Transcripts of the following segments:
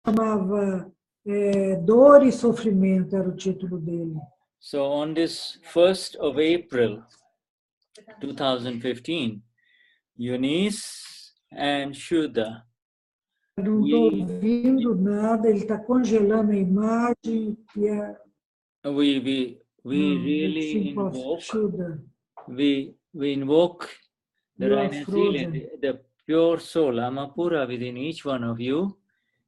chamava Dor e Sofrimento, era o título dele. So on this 1st of April 2015, Eunice and Shuddha, Não estou ouvindo nada, ele está congelando a imagem. we really invoke, Shuddha, we invoke the you are Rhine frozen. the pure soul, Amapura, within each one of you,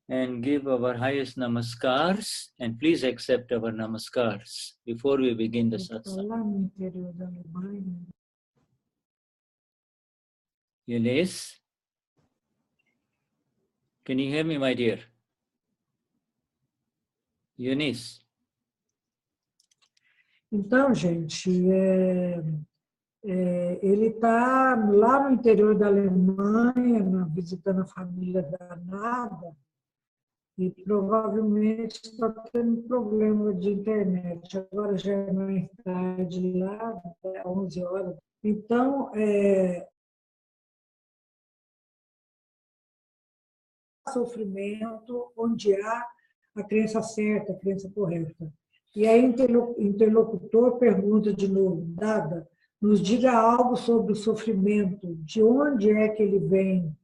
and give our highest namaskars, and please accept our namaskars before we begin the satsang. Lá no interior da Alemanha. Eunice, can you hear me, my dear? Eunice. Então, gente, ele está lá no interior da Alemanha, visitando a família da Nada, e provavelmente está tendo problema de internet. Agora já é mais tarde lá, 11 horas. Então, sofrimento onde há a crença certa, a crença correta. E aí o interlocutor pergunta de novo, Dada, nos diga algo sobre o sofrimento, de onde é que ele vem?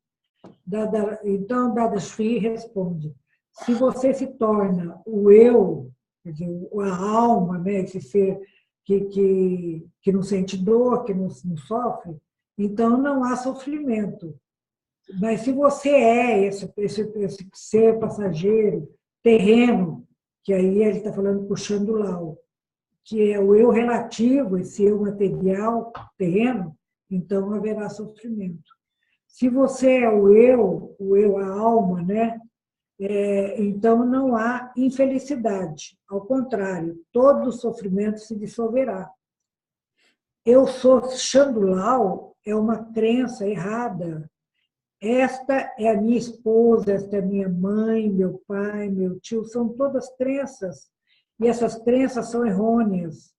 Então, Dada Shri responde, se você se torna o eu, quer dizer, a alma, né, esse ser que não sente dor, que não sofre, então não há sofrimento. Mas se você é esse ser passageiro, terreno, que aí ele está falando puxando o Lau, que é o eu relativo, esse eu material, terreno, então haverá sofrimento. Se você é o eu, a alma, né? Então não há infelicidade. Ao contrário, todo sofrimento se dissolverá. Eu sou Chandulau é uma crença errada. Esta é a minha esposa, esta é a minha mãe, meu pai, meu tio, são todas crenças. E essas crenças são errôneas,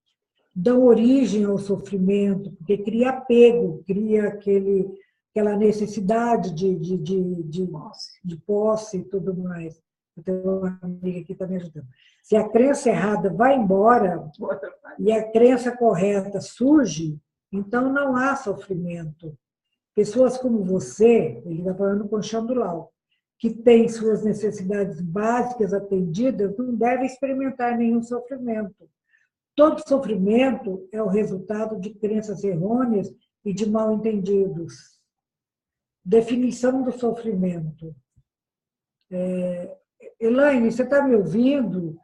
dão origem ao sofrimento, porque cria apego, cria aquela necessidade de posse e tudo mais. Eu tenho uma amiga que está me ajudando. Se a crença errada vai embora e a crença correta surge, então não há sofrimento. Pessoas como você, ele está falando com Chandulau, que tem suas necessidades básicas atendidas, não devem experimentar nenhum sofrimento. Todo sofrimento é o resultado de crenças errôneas e de mal-entendidos. Definição do sofrimento. Elaine, você está me ouvindo?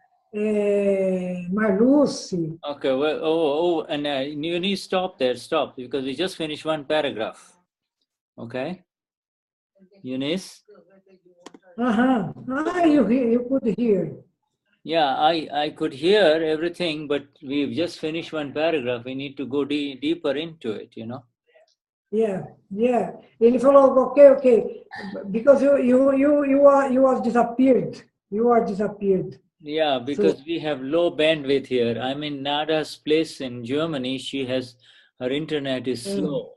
Marluce? Okay, well, and you need to stop there, because we just finished one paragraph. Okay? Eunice? You could hear. Yeah, I could hear everything, but we've just finished one paragraph. We need to go deeper into it, you know? Yeah. Ele falou, okay, because you are disappeared. You are disappeared. Yeah, because we have low bandwidth here. I'm in Nada's place in Germany. Her internet is slow.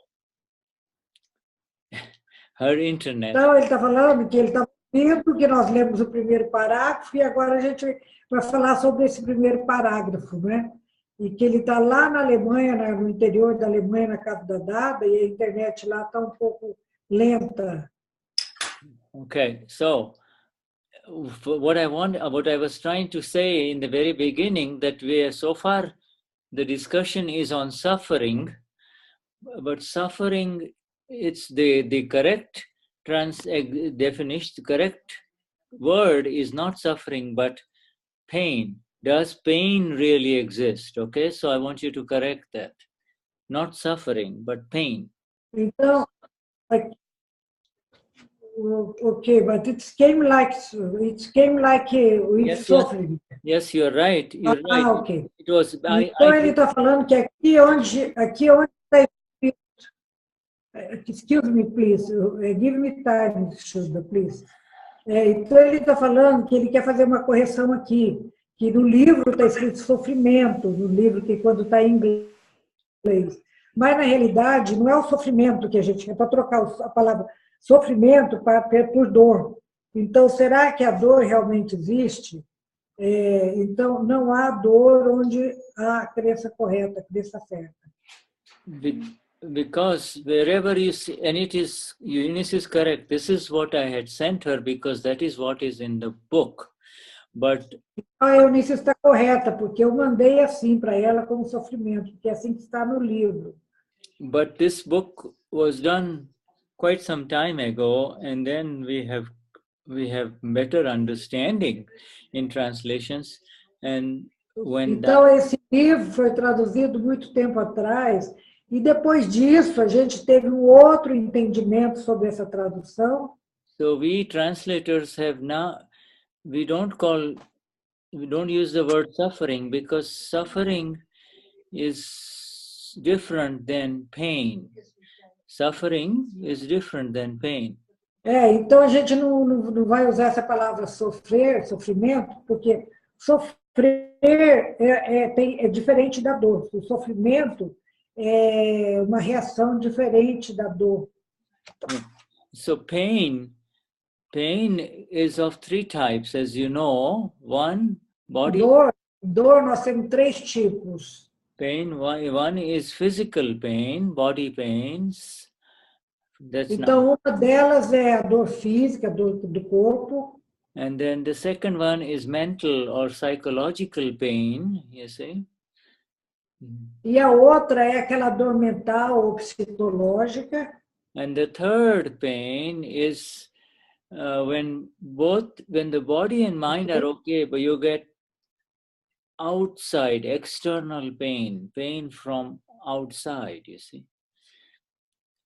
Her internet. Então, ele está falando que ele está vendo que nós lemos o primeiro parágrafo e agora a gente vai falar sobre esse primeiro parágrafo, né? E que ele está lá na Alemanha, no interior da Alemanha, na casa da Dada, e a internet lá está um pouco lenta. Okay, so what I was trying to say in the very beginning, that so far the discussion is on suffering, but suffering, it's the correct definition, the correct word is not suffering, but pain. Does pain really exist? Okay, so I want you to correct that. Not suffering, but pain. Então, okay, but it came like with suffering. Yes, you're right. You're right. Okay. It was. Então ele está falando que aqui onde está escrito. Excuse me, please. Give me time, Shuddha, please. Então ele está falando que ele quer fazer uma correção aqui, que no livro está escrito sofrimento, no livro que quando está em inglês. Mas na realidade não é o sofrimento que a gente quer, para trocar a palavra sofrimento por dor. Então, será que a dor realmente existe? Então, não há dor onde há a crença correta, a crença certa. Because wherever you see, and it is, Eunice is correct, this is what I had sent her because that is what is in the book. But A Eunice está correta, porque eu mandei assim para ela como sofrimento, porque é assim que está no livro. But this book was done quite some time ago, and then we have better understanding in translations. And when Então, esse livro foi traduzido muito tempo atrás, e depois disso a gente teve um outro entendimento sobre essa tradução. So we translators have now, we don't use the word suffering because suffering is different than pain. Suffering is different than pain. Então a gente não vai usar essa palavra sofrer, sofrimento, porque sofrer é diferente da dor. O sofrimento é uma reação diferente da dor. So pain is of three types, as you know. One, body. Dor nós temos três tipos. Pain, one is physical pain, body pains. Então, uma delas é a dor física, a dor do corpo. And then the second one is mental or psychological pain, you see. E a outra é aquela dor mental ou psicológica. And the third pain is when the body and mind are okay, but you get outside, external pain from outside, you see.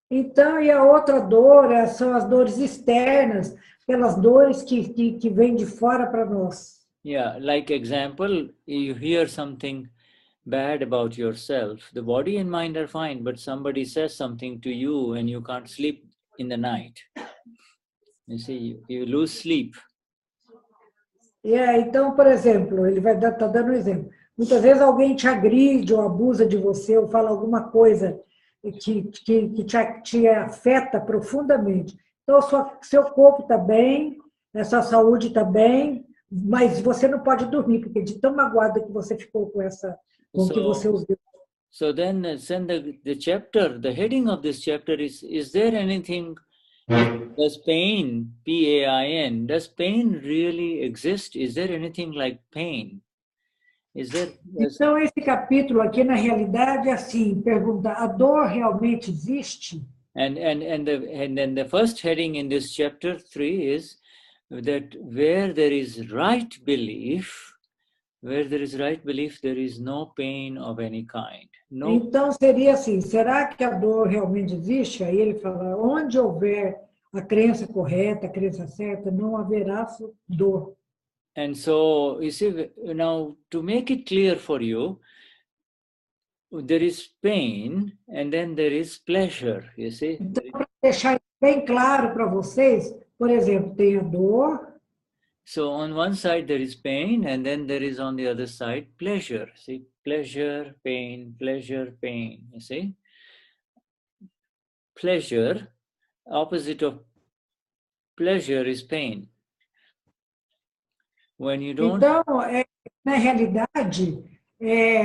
Então, e a outra dor são as dores externas, aquelas dores que vêm de fora para nós. Yeah, like example, you hear something bad about yourself. The body and mind are fine, but somebody says something to you and you can't sleep in the night. You see, you lose sleep. Então, por exemplo, ele tá dando um exemplo. Muitas vezes alguém te agride ou abusa de você ou fala alguma coisa que te afeta profundamente. Então, seu corpo está bem, a sua saúde está bem, mas você não pode dormir, porque de tão magoada que você ficou com o que você ouviu. So then the chapter, the heading of this chapter is there anything, does pain, P-A-I-N, does pain really exist? Is there anything like pain? Então, esse capítulo aqui, na realidade, é assim, pergunta, a dor realmente existe? And then the first heading in this chapter 3 is that where there is right belief, there is no pain of any kind. No. Então, seria assim, será que a dor realmente existe? Aí ele fala, onde houver a crença correta, a crença certa, não haverá dor. And so, you see, now to make it clear for you, there is pain and then there is pleasure, you see. Então, para deixar bem claro para vocês, por exemplo, tem a dor. So on one side there is pain and then there is on the other side pleasure. See, pleasure, pain, you see. Pleasure, opposite of pleasure is pain. When you don't... Então, na realidade,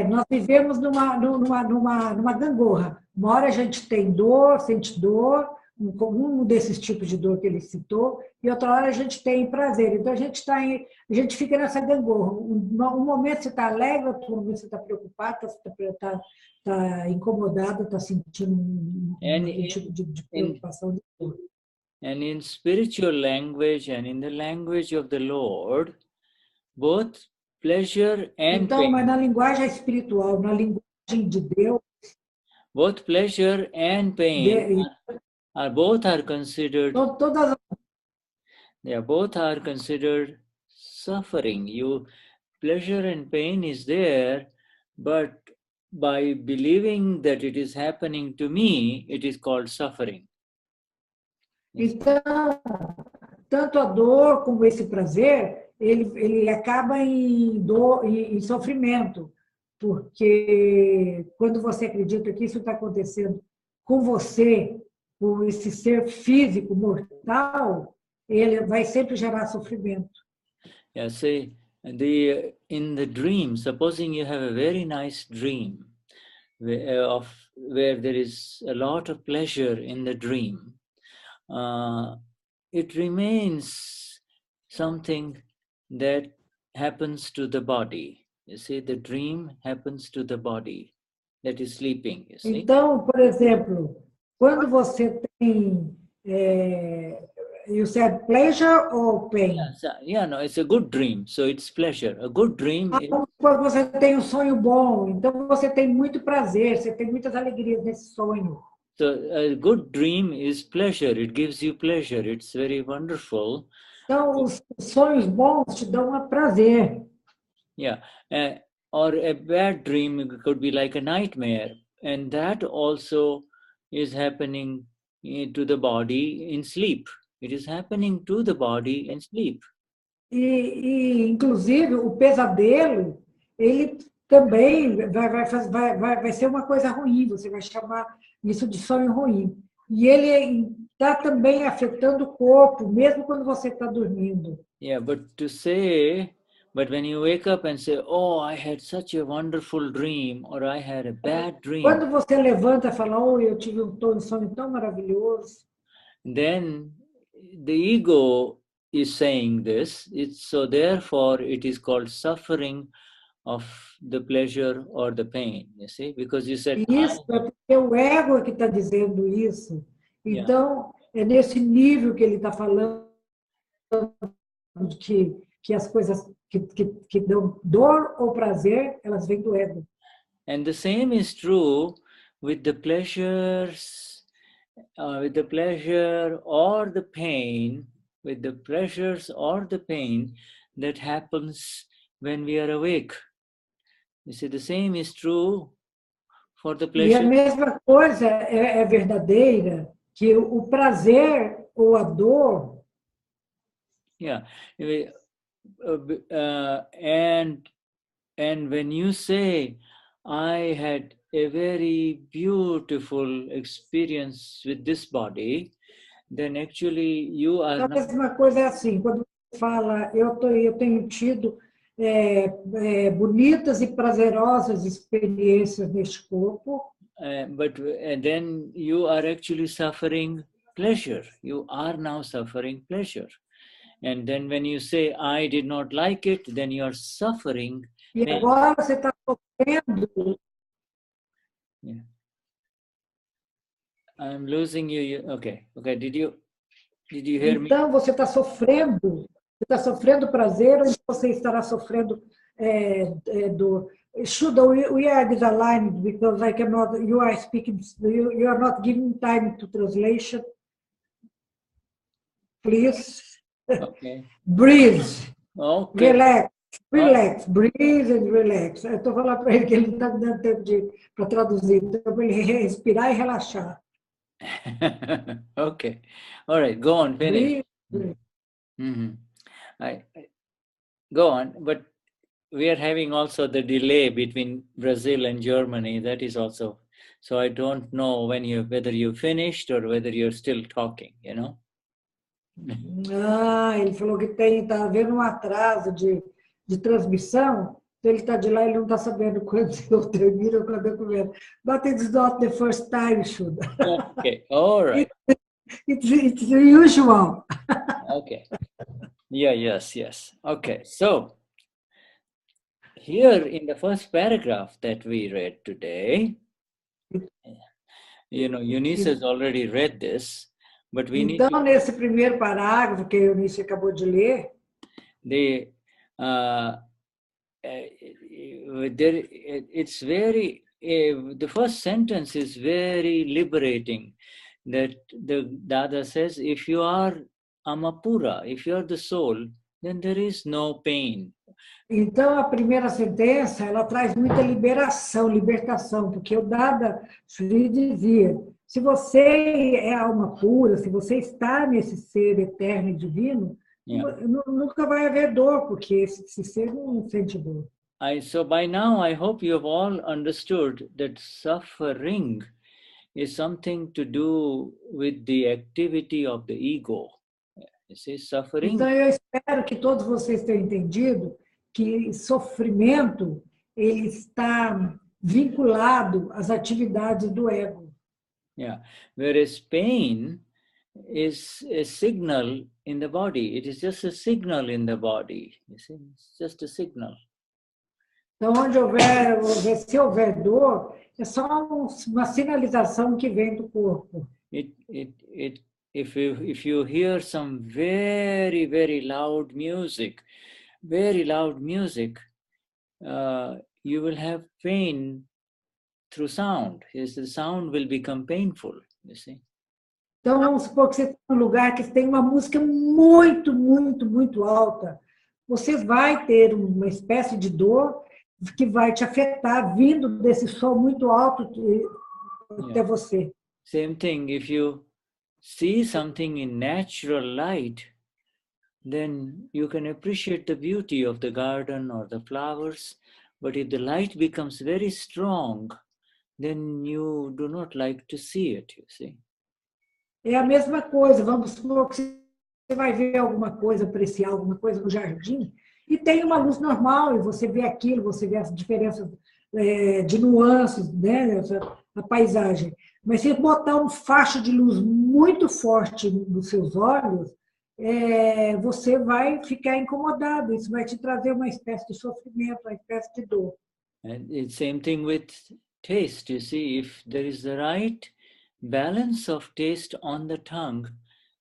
nós vivemos numa gangorra. Uma hora a gente tem dor, sente dor, um desses tipos de dor que ele citou, e outra hora a gente tem prazer. Então, a gente fica nessa gangorra. Um momento você está alegre, outro momento você está preocupado, está incomodado, está sentindo um tipo de preocupação. De dor. And in spiritual language and in the language of the Lord, both pleasure and então, pain. Mas na linguagem espiritual, na linguagem de Deus, both pleasure and pain both are considered. Both are considered suffering. Pleasure and pain is there, but by believing that it is happening to me, it is called suffering. Então, tanto a dor como esse prazer, ele acaba em dor, em sofrimento, porque quando você acredita que isso está acontecendo com você, com esse ser físico mortal, ele vai sempre gerar sofrimento. Yeah, see, in the dream, supposing you have a very nice dream where there is a lot of pleasure in the dream, it remains something that happens to the body. You see, the dream happens to the body that is sleeping, you see. Então, por exemplo, quando você tem, you said pleasure or pain? Yeah, no, it's a good dream, so it's pleasure. A good dream is, Quando você tem um sonho bom, então você tem muito prazer, você tem muitas alegrias nesse sonho. so a good dream is pleasure. It gives you pleasure. It's very wonderful. Então, os sonhos bons te dão um prazer. Yeah, or a bad dream could be like a nightmare, and that also is happening to the body in sleep. It is happening to the body in sleep. Inclusive, o pesadelo, ele também vai ser uma coisa ruim, você vai chamar isso de sonho ruim. E ele está também afetando o corpo, mesmo quando você está dormindo. Yeah, but when you wake up and say, oh, I had such a wonderful dream, or I had a bad dream, Quando você levanta e fala, oh, eu tive um sonho tão maravilhoso, then the ego is saying this. So therefore it is called suffering of the pleasure or the pain, you see, because you said, isso é porque o ego que está dizendo isso. Então, é nesse nível que ele está falando que as coisas que dão dor ou prazer, elas vêm do ego. And the same is true with the pleasures, with the pleasure or the pain, with the pleasures or the pain that happens when we are awake. You see, the same is true for the pleasure. E a mesma coisa é verdadeira, que o prazer ou a dor. Yeah, and when you say, I had a very beautiful experience with this body, then actually you are A mesma coisa é assim, quando você fala, eu tenho tido bonitas e prazerosas experiências neste corpo. But then you are actually suffering pleasure. You are now suffering pleasure. And then when you say, I did not like it, then you are suffering. E agora você está sofrendo. Yeah. I'm losing you. Okay. Did you hear me? Então você está sofrendo. Você está sofrendo prazer ou você estará sofrendo dor? Should we are disaligned because I cannot. You are speaking. You are not giving time to translation. Please. Okay. Breathe. Okay. Relax. Breathe and relax. Eu estou falando para ele que ele não está dando tempo para traduzir. Então, para ele respirar e relaxar. Okay. All right. Go on. Finish. Breathe. Go on. But we are having also the delay between Brazil and Germany. That is also. So I don't know whether you finished or whether you're still talking, you know? Ele falou que está havendo um atraso de transmissão, então ele está de lá e ele não está sabendo quando eu termino ou quando eu começo. But it's not the first time, Shuda. Okay, all right. It's usual. Okay. Yeah, yes. Okay, so here in the first paragraph that we read today, Eunice has already read this. But we então, nesse primeiro parágrafo que a Eunice acabou de ler, it's very, the first sentence is very liberating, that the Dada says, if you are Amapura, if you are the soul, then there is no pain. Então, a primeira sentença, ela traz muita libertação, porque o Dada Shri dizia, se você é alma pura, se você está nesse ser eterno e divino, nunca vai haver dor, porque esse ser não sente dor. So by now, I hope you have all understood that suffering is something to do with the activity of the ego. You see, suffering. Então, eu espero que todos vocês tenham entendido que sofrimento ele está vinculado às atividades do ego. Yeah. Whereas pain is a signal in the body. It is just a signal in the body. You see, it's just a signal. Então, se houver dor, é só uma sinalização que vem do corpo. If you hear some very, very loud music, you will have pain through sound. Yes, the sound will become painful, you see. Então, vamos supor que você está num lugar que tem uma música muito, muito, muito alta. Você vai ter uma espécie de dor que vai te afetar vindo desse som muito alto até você. Same thing, if you see something in natural light, then you can appreciate the beauty of the garden or the flowers. But if the light becomes very strong, then you do not like to see it, you see. É a mesma coisa, vamos supor que você vai ver alguma coisa, apreciar alguma coisa no jardim, e tem uma luz normal, e você vê aquilo, você vê as diferenças de nuances, né, a paisagem. Mas se botar um facho de luz muito forte nos seus olhos, você vai ficar incomodado, isso vai te trazer uma espécie de sofrimento, uma espécie de dor. And it's same thing with taste, you see, if there is the right balance of taste on the tongue,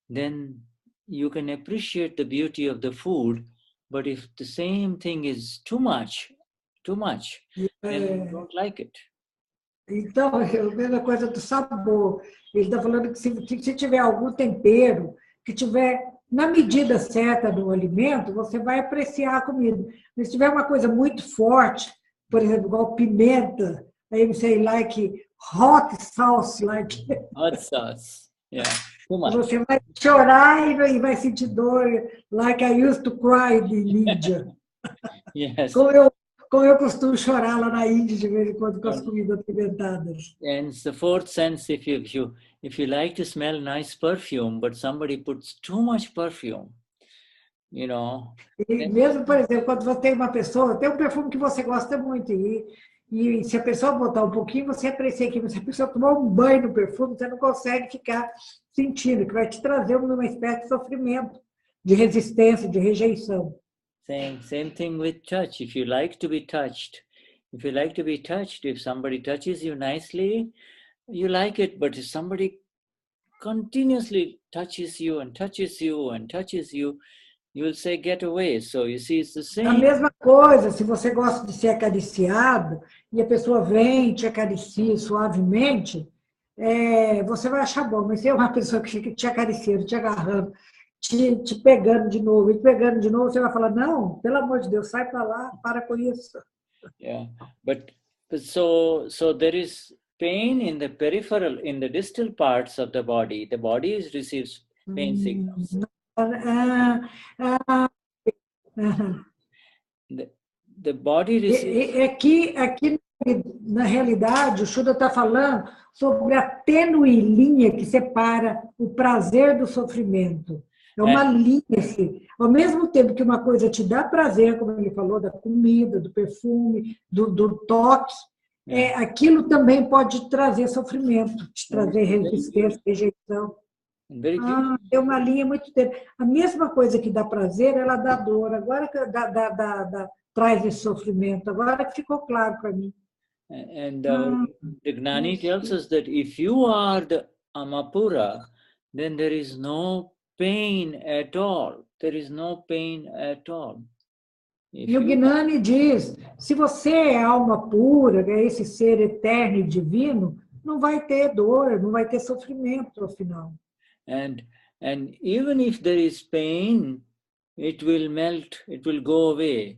then you can appreciate the beauty of the food. But if the same thing is too much, then you don't like it. Então, é a mesma coisa do sabor. Ele está falando que se tiver algum tempero, que tiver na medida certa do alimento, você vai apreciar a comida. Mas se tiver uma coisa muito forte, por exemplo, igual pimenta, aí você like hot sauce, like... Hot sauce, yeah, too much. Você vai chorar e vai sentir dor, like I used to cry in India. Yes. Como eu costumo chorar lá na Índia de vez em quando com as comidas apimentadas. And it's the fourth sense, if you like to smell nice perfume, but somebody puts too much perfume, you know. E mesmo, por exemplo, quando você tem uma pessoa, tem um perfume que você gosta muito, e se a pessoa botar um pouquinho, você aprecia aquilo. Se a pessoa tomar um banho no perfume, você não consegue ficar sentindo, que vai te trazer uma espécie de sofrimento, de resistência, de rejeição. Same thing with touch. If you like to be touched, if somebody touches you nicely, you like it. But if somebody continuously touches you and touches you and touches you, you will say, get away. So you see, it's the same. A mesma coisa, se você gosta de ser acariciado e a pessoa vem e te acaricia suavemente, você vai achar bom. Mas se é uma pessoa que fica te acariciando, te agarrando, te pegando de novo, você vai falar, não, pelo amor de Deus, sai para lá, para com isso. Yeah, but so there is pain in the peripheral, in the distal parts of the body. The body receives pain signals. The body receives... Aqui, na realidade, o Shuddha está falando sobre a tênue linha que separa o prazer do sofrimento. É uma linha, assim. Ao mesmo tempo que uma coisa te dá prazer, como ele falou, da comida, do perfume, do toque, aquilo também pode trazer sofrimento, te trazer resistência, rejeição. É uma linha muito tênue. A mesma coisa que dá prazer, ela dá dor. Agora que traz esse sofrimento. Agora que ficou claro para mim. And the Gnani tells us that if you are the Amapura, then there is no pain at all. There is no pain at all. E o Gnani diz, se você é alma pura, é esse ser eterno e divino, não vai ter dor, não vai ter sofrimento ao final. And even if there is pain, it will melt, it will go away.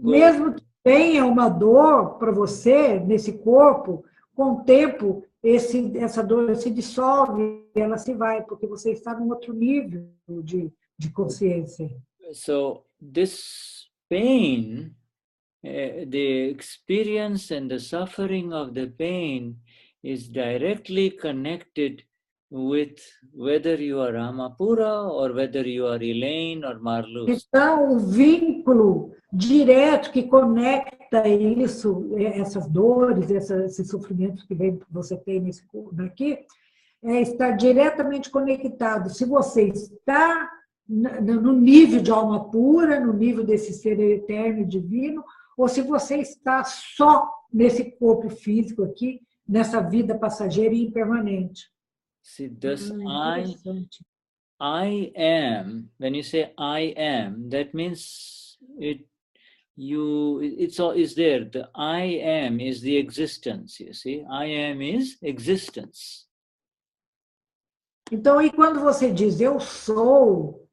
Mesmo que tenha uma dor para você nesse corpo, com o tempo essa dor se dissolve, ela se vai, porque você está num outro nível de consciência. So this pain, the experience and the suffering of the pain is directly connected with whether you are Ramapura or whether you are Elaine or Marluz. Então, o vínculo direto que conecta isso, essas dores, esses sofrimentos que você tem aqui, está diretamente conectado. Se você está no nível de alma pura, no nível desse ser eterno e divino, ou se você está só nesse corpo físico aqui, nessa vida passageira e impermanente. See, thus I am, when you say I am, that means it's all is there. The I am is the existence, you see. I am is existence. Então, e quando você diz eu sou,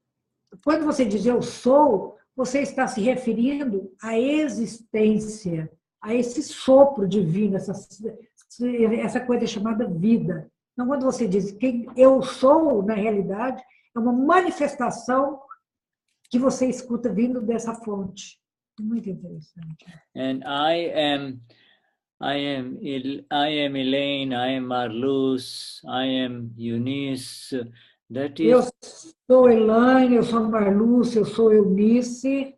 você está se referindo à existência, a esse sopro divino, essa coisa chamada vida. Então, quando você diz quem eu sou, na realidade, é uma manifestação que você escuta vindo dessa fonte. Muito interessante. And I am Elaine, I am Marluz, I am Eunice. That is. Eu sou Elaine, eu sou Marluz, eu sou Eunice.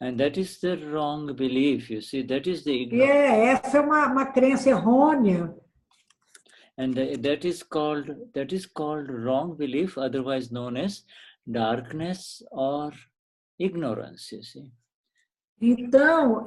And that is the wrong belief, you see. That is the ignorance. Essa é uma crença errônea. And that is called wrong belief, otherwise known as darkness or ignorance, you see. Então,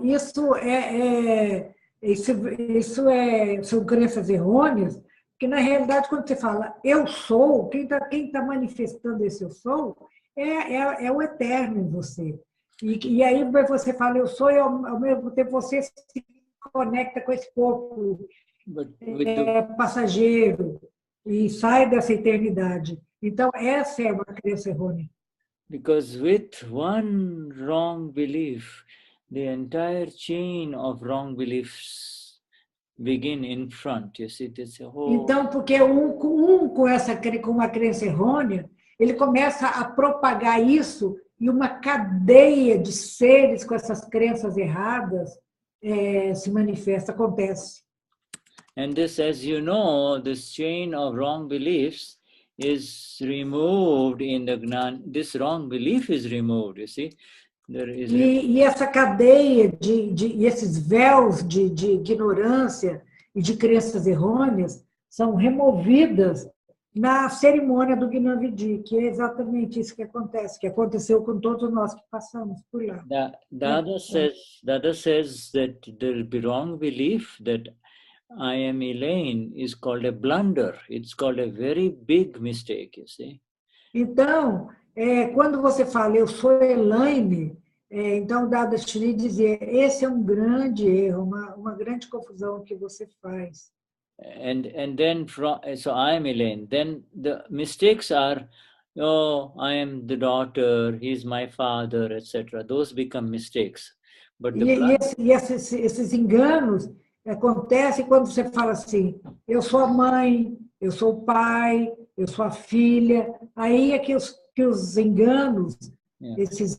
são crenças errôneas, porque na realidade quando você fala eu sou, quem tá manifestando esse eu sou é o eterno em você. E aí você fala eu sou e ao mesmo tempo você se conecta com esse corpo passageiro e sai dessa eternidade. Então, essa é uma crença errônea. Because with one wrong belief, the entire chain of wrong beliefs begin in front. You see, it's a whole... Então, porque com uma crença errônea, ele começa a propagar isso e uma cadeia de seres com essas crenças erradas se manifesta, acontece. And this, as you know, this chain of wrong beliefs is removed in the Gnan. This wrong belief is removed, you see. E essa cadeia esses véus de ignorância e de crenças errôneas são removidas na cerimônia do Gnana Vidhi, que é exatamente isso que acontece, que aconteceu com todos nós que passamos por lá. Dada says that the wrong belief that I am Elaine is called a blunder. It's called a very big mistake, you see. Então, quando você fala eu sou Elaine, então Dada Shri dizia, esse é um grande erro, uma grande confusão que você faz. And then so I am Elaine. Then the mistakes are, oh, I am the daughter, he's my father, etc. Those become mistakes. But esses enganos acontecem quando você fala assim, eu sou a mãe, eu sou o pai, eu sou a filha. Aí é que os enganos, esses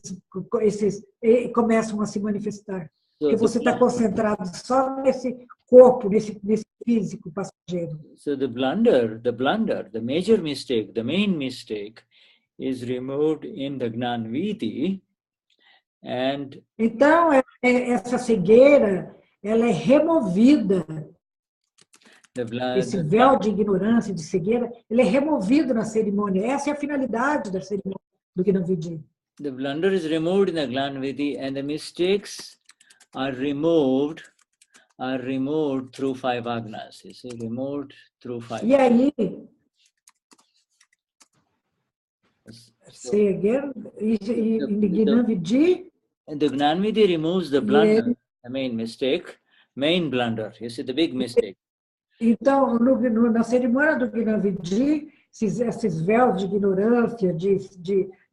começam a se manifestar. Porque você está concentrado só nesse corpo, nesse físico passageiro. So the major mistake, the main mistake is removed in the Gnan Vidhi. And então, essa cegueira, ela é removida. Esse véu de ignorância, de cegueira, ele é removido na cerimônia. Essa é a finalidade da cerimônia do Gnana Vidhi. The blunder is removed in the Gnan Vidhi, and the mistakes are removed through 5 agnas. You see, removed through 5. E aí, cegueira e Gnana Vidhi. And the Gnan Vidhi removes the blunder, the main mistake, main blunder. You see, the big mistake. Então, na cerimônia do Gnana Vidhi, esses véus de ignorância, de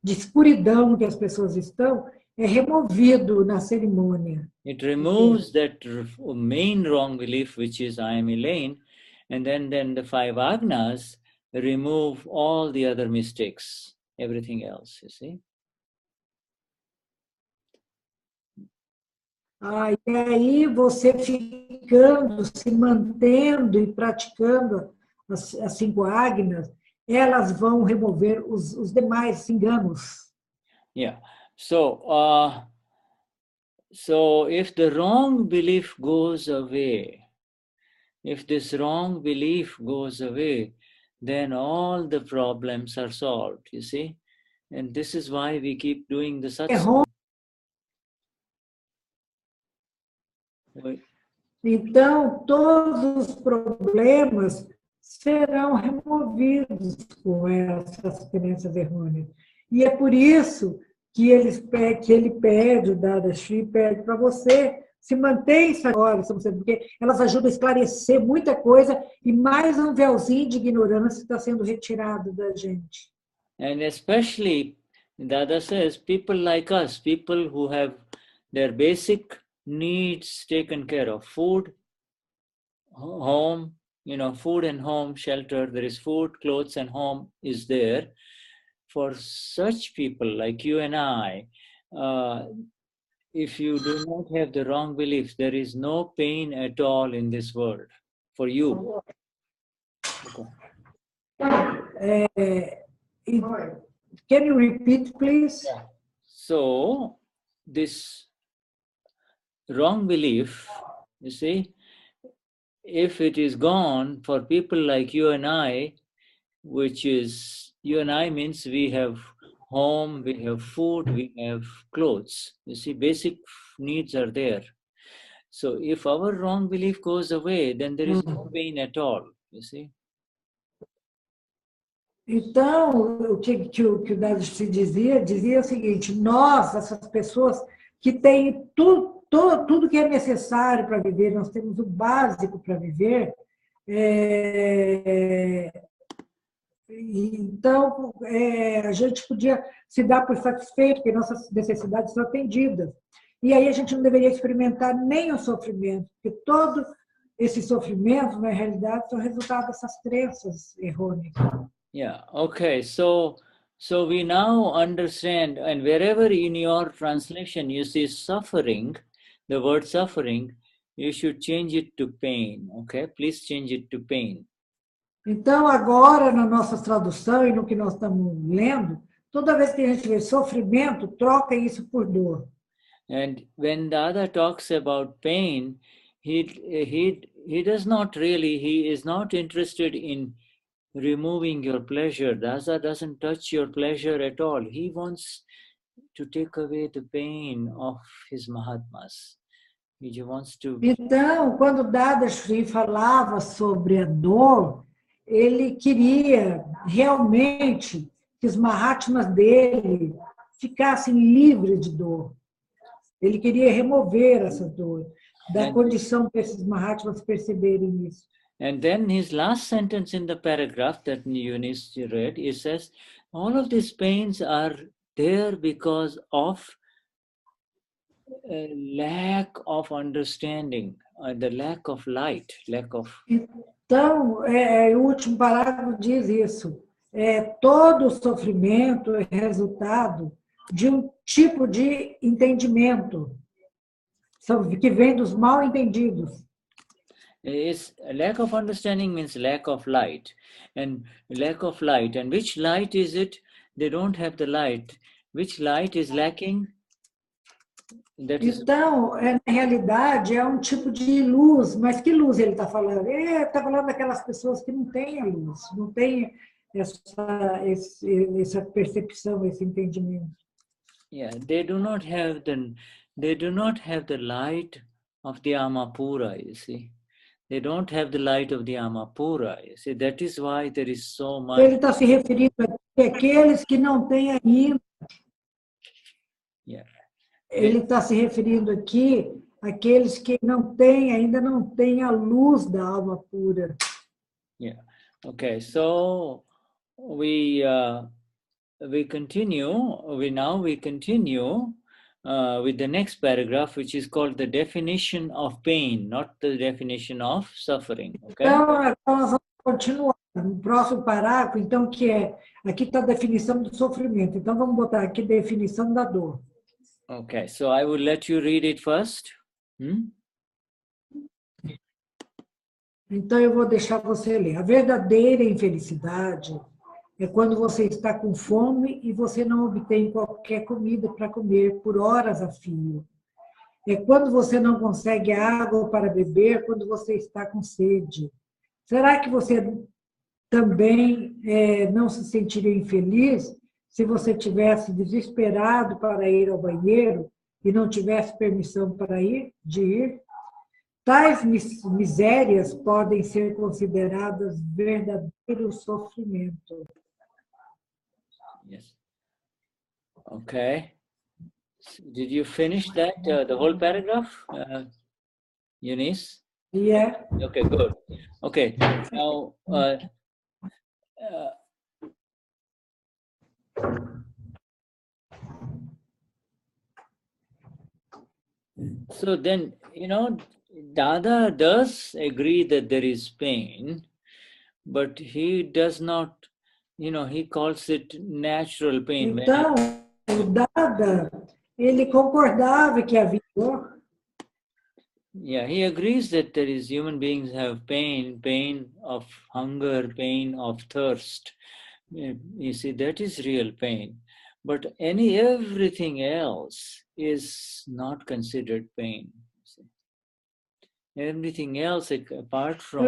escuridão que as pessoas estão, é removido na cerimônia. It removes that main wrong belief, which is I am Elaine, and then the 5 agnas remove all the other mistakes, everything else, you see. E aí você ficando, se mantendo e praticando as 5 agnas, elas vão remover os demais enganos. Yeah. So if the wrong belief goes away, if this wrong belief goes away, then all the problems are solved, you see? And this is why we keep doing the satsang. Então, todos os problemas serão removidos com essas crenças errôneas. E é por isso que ele pede, o Dadashi pede para você se manter isso agora, porque elas ajudam a esclarecer muita coisa e mais um véuzinho de ignorância está sendo retirado da gente. And especially, Dada says, people like us, people who have their basic needs taken care of, food, home, food and home, shelter, there is food, clothes and home is there. For such people like you and I, if you do not have the wrong beliefs, there is no pain at all in this world for you. Can you repeat, please? Yeah. So, this wrong belief, you see, if it is gone for people like you and I, which is, you and I means we have home, we have food, we have clothes. You see, basic needs are there. So if our wrong belief goes away, then there is no pain at all, you see. Então, o que o Dadashi dizia o seguinte: nós, essas pessoas que têm tudo que é necessário para viver, nós temos o básico para viver, então a gente podia se dar por satisfeito, porque nossas necessidades são atendidas. E aí a gente não deveria experimentar nem o sofrimento, porque todo esse sofrimento, na realidade, são resultado dessas crenças errôneas. Yeah, okay, so we now understand, and wherever in your translation you see suffering, the word suffering, you should change it to pain, okay? Please change it to pain. Então, agora, na nossa tradução e no que nós estamos lendo, toda vez que a gente vê sofrimento, troca isso por dor. And when Dada talks about pain, he does not really, he is not interested in removing your pleasure. Dasa doesn't touch your pleasure at all. He wants to take away the pain of his Mahatmas. He wants to... Então, quando Dadashi falava sobre a dor, ele queria realmente que os Mahatmas dele ficassem livres de dor. Ele queria remover essa dor, da condição para esses Mahatmas perceberem isso. And then his last sentence in the paragraph that Eunice read, he says, all of these pains are there because of a lack of understanding, the lack of light, lack of... Então, o último parágrafo diz isso. Todo sofrimento é resultado de um tipo de entendimento que vem dos mal entendidos. Lack of understanding means lack of light, and which light is it? They don't have the light. Which light is lacking? Então, na realidade, é um tipo de luz, mas que luz ele está falando? Ele está falando daquelas pessoas que não têm a luz, não têm essa percepção, esse entendimento. Yeah, they do not have the light of the Amapura, you see. They don't have the light of the Amapura. You see, that is why there is so much. Ele está se referindo àqueles que não têm ainda. Yeah. Ele está se referindo aqui àqueles que ainda não têm a luz da alma pura. Yeah. Okay. So we continue. We continue with the next paragraph, which is called the definition of pain, not the definition of suffering. Okay? Então, agora nós vamos continuar no próximo parágrafo, então, que aqui está a definição do sofrimento. Então, vamos botar aqui a definição da dor. Okay, so I will let you read it first. Então, eu vou deixar você ler. A verdadeira infelicidade É quando você está com fome e você não obtém qualquer comida para comer por horas a fio. É quando você não consegue água para beber, quando você está com sede. Será que você também não se sentiria infeliz se você tivesse desesperado para ir ao banheiro e não tivesse permissão para de ir? Tais misérias podem ser consideradas verdadeiro sofrimento. Yes. Okay. Did you finish that, the whole paragraph, Eunice? Yeah. Okay, good. Okay, now, so then, Dada does agree that there is pain, but he does not, he calls it natural pain. Então, o Dada, ele concordava que havia dor. Yeah, he agrees that there is human beings have pain of hunger, pain of thirst. You see, that is real pain. But everything else is not considered pain. Everything else apart from,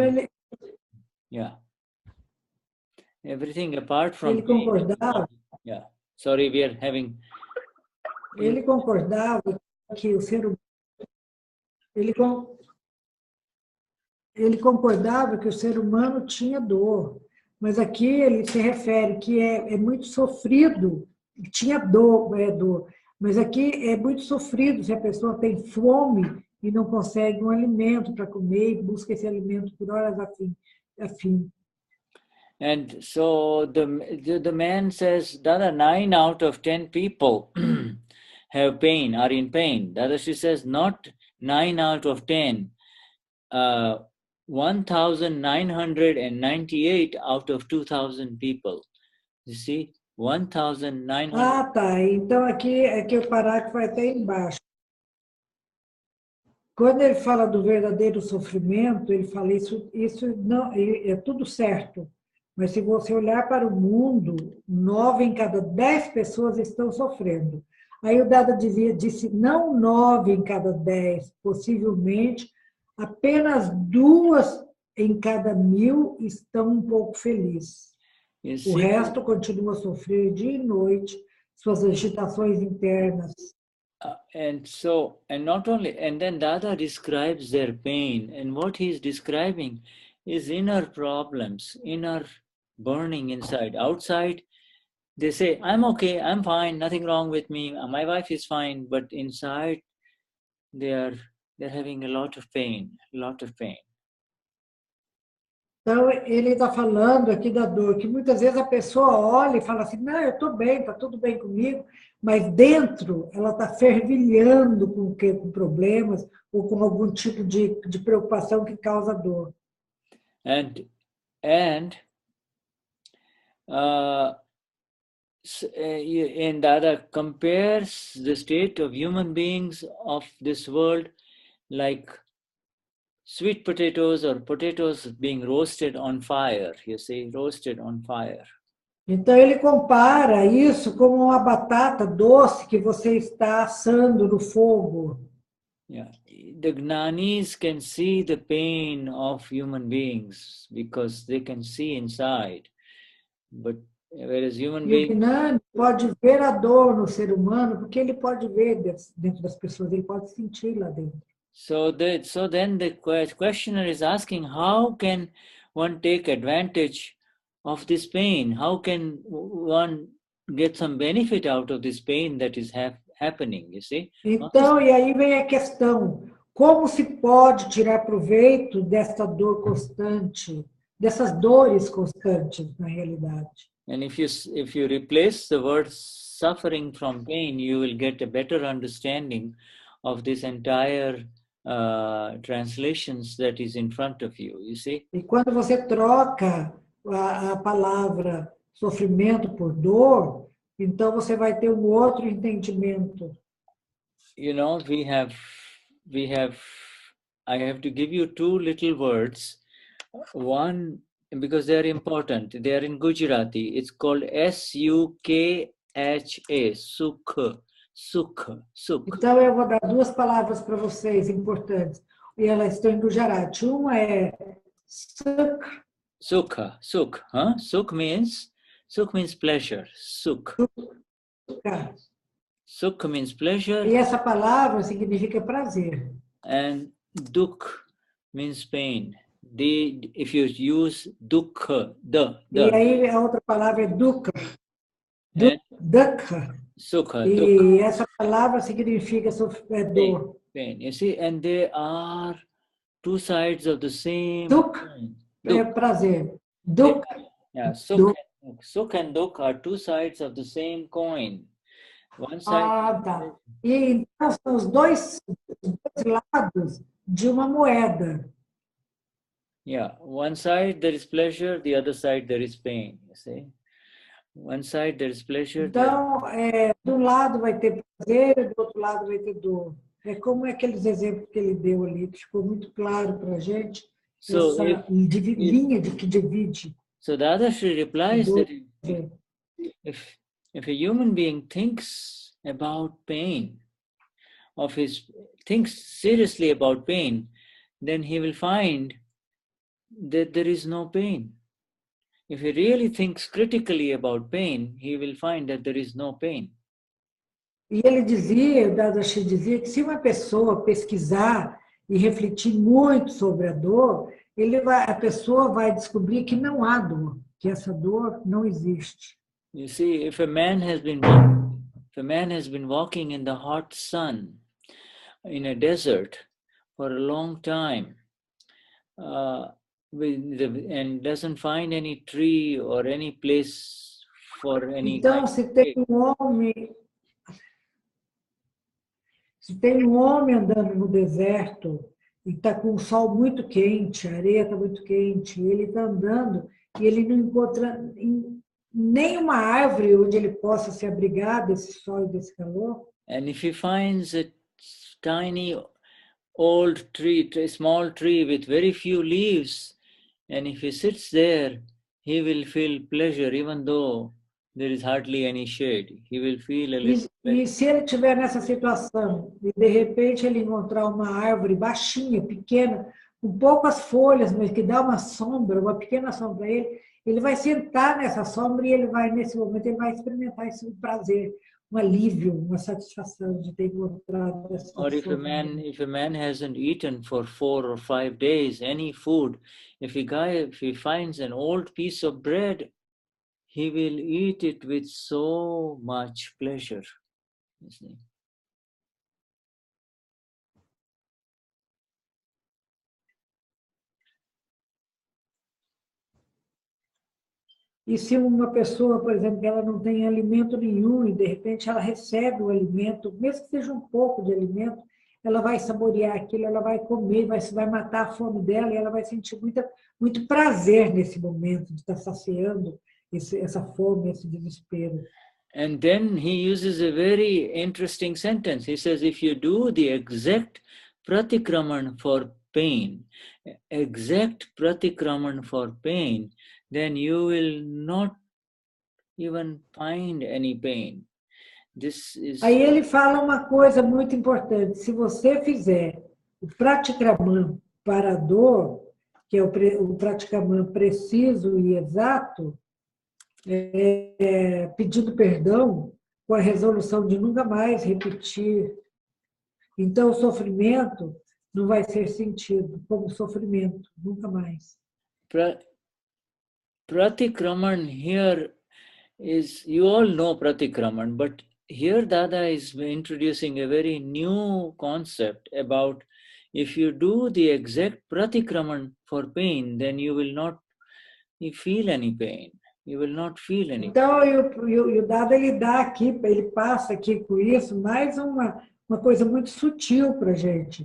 everything apart from ele concordava. Yeah, sorry, we are having. Ele concordava que o ser humano, ele concordava que o ser humano tinha dor, mas aqui ele se refere que é muito sofrido, tinha dor, mas aqui é muito sofrido se a pessoa tem fome e não consegue um alimento para comer e busca esse alimento por horas a fim. And so the man says, Dada, 9 out of 10 people have pain, are in pain. Dadashi says, not 9 out of 10, 1,998 out of 2,000 people. You see, 1,900. Ah, tá. Então aqui o parágrafo vai até embaixo. Quando ele fala do verdadeiro sofrimento, ele fala isso não é tudo certo. Mas se você olhar para o mundo, 9 em cada 10 pessoas estão sofrendo. Aí o Dada disse, não 9 em cada 10, possivelmente apenas 2 em cada 1.000 estão um pouco felizes. O resto continua a sofrer dia e noite suas agitações internas. And then Dada describes their pain, and what he's describing is inner problems, inner burning inside. Outside, they say, I'm okay, I'm fine, nothing wrong with me, my wife is fine, but inside, they're having a lot of pain. Então, ele está falando aqui da dor, que muitas vezes a pessoa olha e fala assim, não, eu estou bem, está tudo bem comigo, mas dentro ela está fervilhando com problemas ou com algum tipo de preocupação que causa dor. And Dada compares the state of human beings of this world like sweet potatoes or potatoes being roasted on fire, you see, roasted on fire. Então ele compara isso como uma batata doce que você está assando no fogo. Yeah, the Gnanis can see the pain of human beings because they can see inside, but whereas human beings. E o Gnani pode ver a dor no ser humano porque ele pode ver dentro das pessoas, ele pode sentir lá dentro. So then the questioner is asking, how can one take advantage of this pain? How can one get some benefit out of this pain that is happening, you see? Então, e aí vem a questão, como se pode tirar proveito dessa dor constante, dessas dores constantes, na realidade? And if you replace the word suffering from pain, you will get a better understanding of this entire translations that is in front of you, you see? E quando você troca a palavra sofrimento por dor, então você vai ter um outro entendimento. You know, I have to give you 2 little words. One because they are important. They are in Gujarati. It's called S-U-K-H-A, Sukha, Sukha, Sukha. Então, eu vou dar duas palavras para vocês importantes. E elas estão em Gujarati. Uma é sukh, Sukha, Sukh, huh? Sukh means pleasure, Sukh. Sukh means pleasure. E essa palavra significa prazer. And dukh means pain. If you use dukha, E aí a outra palavra é dukha. Dukha. Sukha, e dukha. essa palavra significa dor. Pain. You see, and they are two sides of the same coin. É prazer. Dukha. Yeah, Sukh and dukha are two sides of the same coin. One side. Tá. E então são os dois lados de uma moeda. Yeah, one side there is pleasure, the other side there is pain. You see, one side there is pleasure. Então, de um lado vai ter prazer, do outro lado vai ter dor. É como aqueles exemplos que ele deu ali, que ficou muito claro para a gente. So essa linha que divide. So the other Shri replies that if a human being thinks about pain, thinks seriously about pain, then he will find that there is no pain. If he really thinks critically about pain, he will find that there is no pain. E ele dizia, o Dadashi dizia, que se uma pessoa pesquisar e refletir muito sobre a dor, a pessoa vai descobrir que não há dor, que essa dor não existe. You see, if a man has been walking in the hot sun in a desert for a long time, and doesn't find any tree or any place for any. Então, se tem um homem andando no deserto e está com o sol muito quente, a areia está muito quente, ele está andando e ele não encontra nenhuma árvore onde ele possa se abrigar desse sol e desse calor. And if he finds a tiny old tree, a small tree with very few leaves, and if he sits there, he will feel pleasure even though there is hardly any shade. He will feel a little pleasure. E se ele estiver nessa situação e de repente ele encontrar uma árvore baixinha, pequena, com poucas folhas, mas que dá uma sombra, uma pequena sombra para ele vai sentar nessa sombra e nesse momento ele vai experimentar esse prazer, um alívio, uma satisfação de ter encontrado essa sombra. Or if a man hasn't eaten for 4 or 5 days any food, if he finds an old piece of bread, he will eat it with so much pleasure. You see? E se uma pessoa, por exemplo, ela não tem alimento nenhum e de repente ela recebe o alimento, mesmo que seja um pouco de alimento, ela vai saborear aquilo, ela vai comer, vai matar a fome dela e ela vai sentir muito prazer nesse momento de estar saciando essa fome, esse desespero. And then he uses a very interesting sentence. He says, if you do the exact pratikraman for pain, then you will not even find any pain. Aí ele fala uma coisa muito importante. Se você fizer o pratikraman para a dor, que é o pratikraman preciso e exato, pedindo perdão, com a resolução de nunca mais repetir, então o sofrimento não vai ser sentido como sofrimento, nunca mais. Pratikraman here is, you all know Pratikraman, but here Dada is introducing a very new concept about if you do the exact Pratikraman for pain, then you will not feel any pain. You will not feel any. Então, o Dada ele passa aqui com isso mais uma coisa muito sutil para a gente,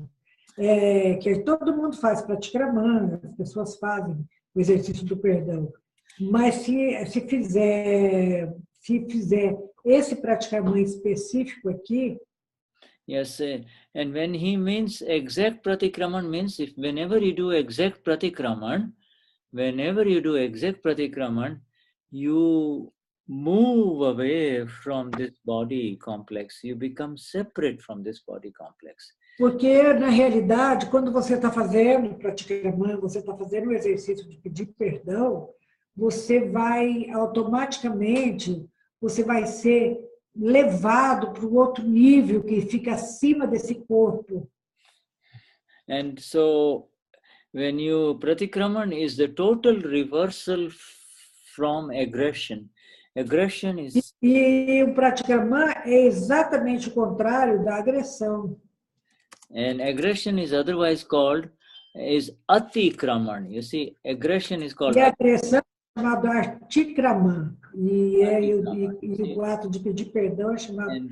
que todo mundo faz Pratikraman, as pessoas fazem o exercício do perdão. Mas se fizer esse Pratikraman específico aqui. Yes, and when he means exact Pratikraman means whenever you do exact Pratikraman, whenever you do exact pratikraman, you move away from this body complex. You become separate from this body complex. Porque, na realidade, quando você está fazendo praticamente, você está fazendo o exercício de pedir perdão, você vai automaticamente, você vai ser levado para o outro nível que fica acima desse corpo. And so, when you pratikraman is the total reversal from aggression. Aggression is... E o pratikraman é exatamente o contrário da agressão. And aggression is otherwise called is atikraman. You see, aggression is called... E a agressão é chamada atikraman. E o ato de pedir perdão é chamado... And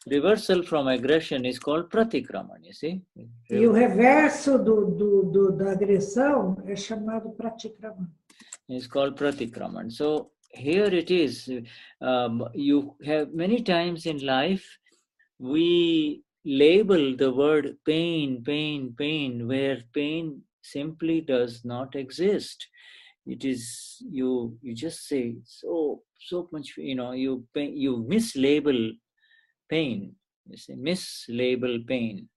reversal from aggression is called pratikraman, you see. E o reverso da agressão é chamado pratikraman. It's called pratikraman. So here it is. You have many times in life, we label the word pain, pain, pain, where pain simply does not exist. It is, you just say so much, you mislabel pain. You say mislabel pain.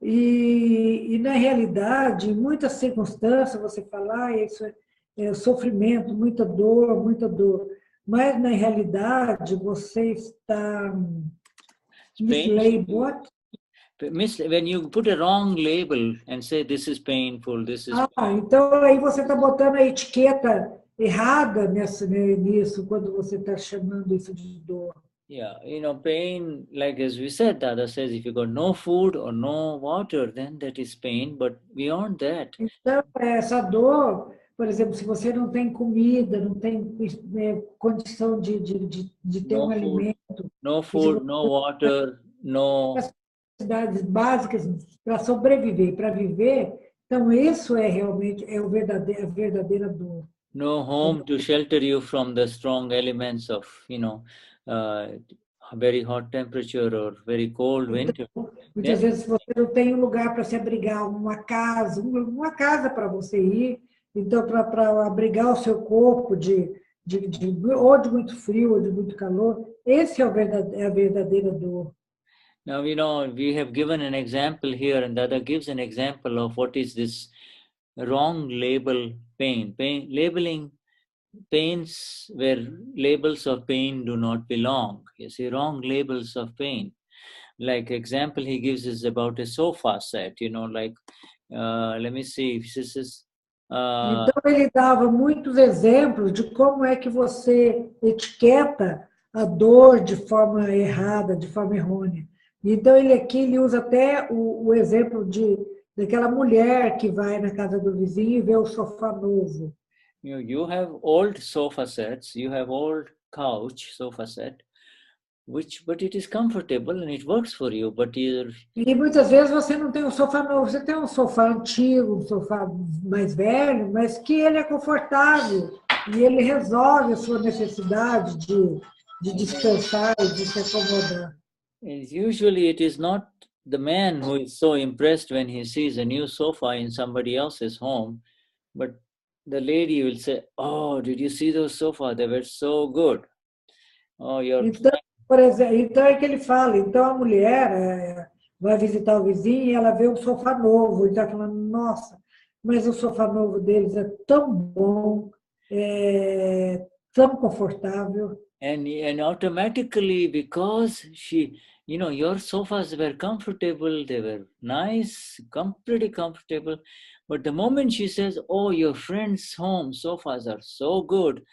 E na realidade, em muitas circunstâncias, você fala, isso é sofrimento, muita dor. Mas, na realidade, você está mislabel. When you put a wrong label and say this is painful, this is... então aí você está botando a etiqueta errada nisso, quando você está chamando isso de dor. Yeah, pain, like as we said, Dada says, if you got no food or no water, then that is pain, but beyond that... Então, essa dor, por exemplo, se você não tem comida, não tem condição de ter um alimento... No food, no water, no... necessidades básicas para sobreviver, para viver, então isso é realmente a verdadeira dor. No home to shelter you from the strong elements of, very hot temperature or very cold winter. Então, muitas vezes você não tem um lugar para se abrigar, uma casa para você ir, então para abrigar o seu corpo ou de muito frio ou de muito calor, esse é a verdadeira dor. Now, we have given an example here, and Dada gives an example of what is this wrong label pain. Labeling pains where labels of pain do not belong. You see, wrong labels of pain. Like example he gives is about a sofa set, let me see if this is... Então ele dava muitos exemplos de como é que você etiqueta a dor de forma errada, de forma errônea. Então, ele usa até o exemplo daquela mulher que vai na casa do vizinho e vê o sofá novo. You have old sofa sets, you have old couch sofa set, but it is comfortable and it works for you, E muitas vezes você não tem um sofá novo, você tem um sofá antigo, um sofá mais velho, mas que ele é confortável e ele resolve a sua necessidade de descansar e de se acomodar. Usually it is not the man who is so impressed when he sees a new sofa in somebody else's home, but the lady will say, "Oh, did you see those sofas? They were so good." Oh, então, por exemplo, então é que ele fala, então a mulher vai visitar o vizinho e ela vê um sofá novo, e está falando, nossa, mas o sofá novo deles é tão bom, tão confortável. And automatically, because your sofas were comfortable, they were nice, pretty comfortable. But the moment she says, "Oh, your friend's home sofas are so good,"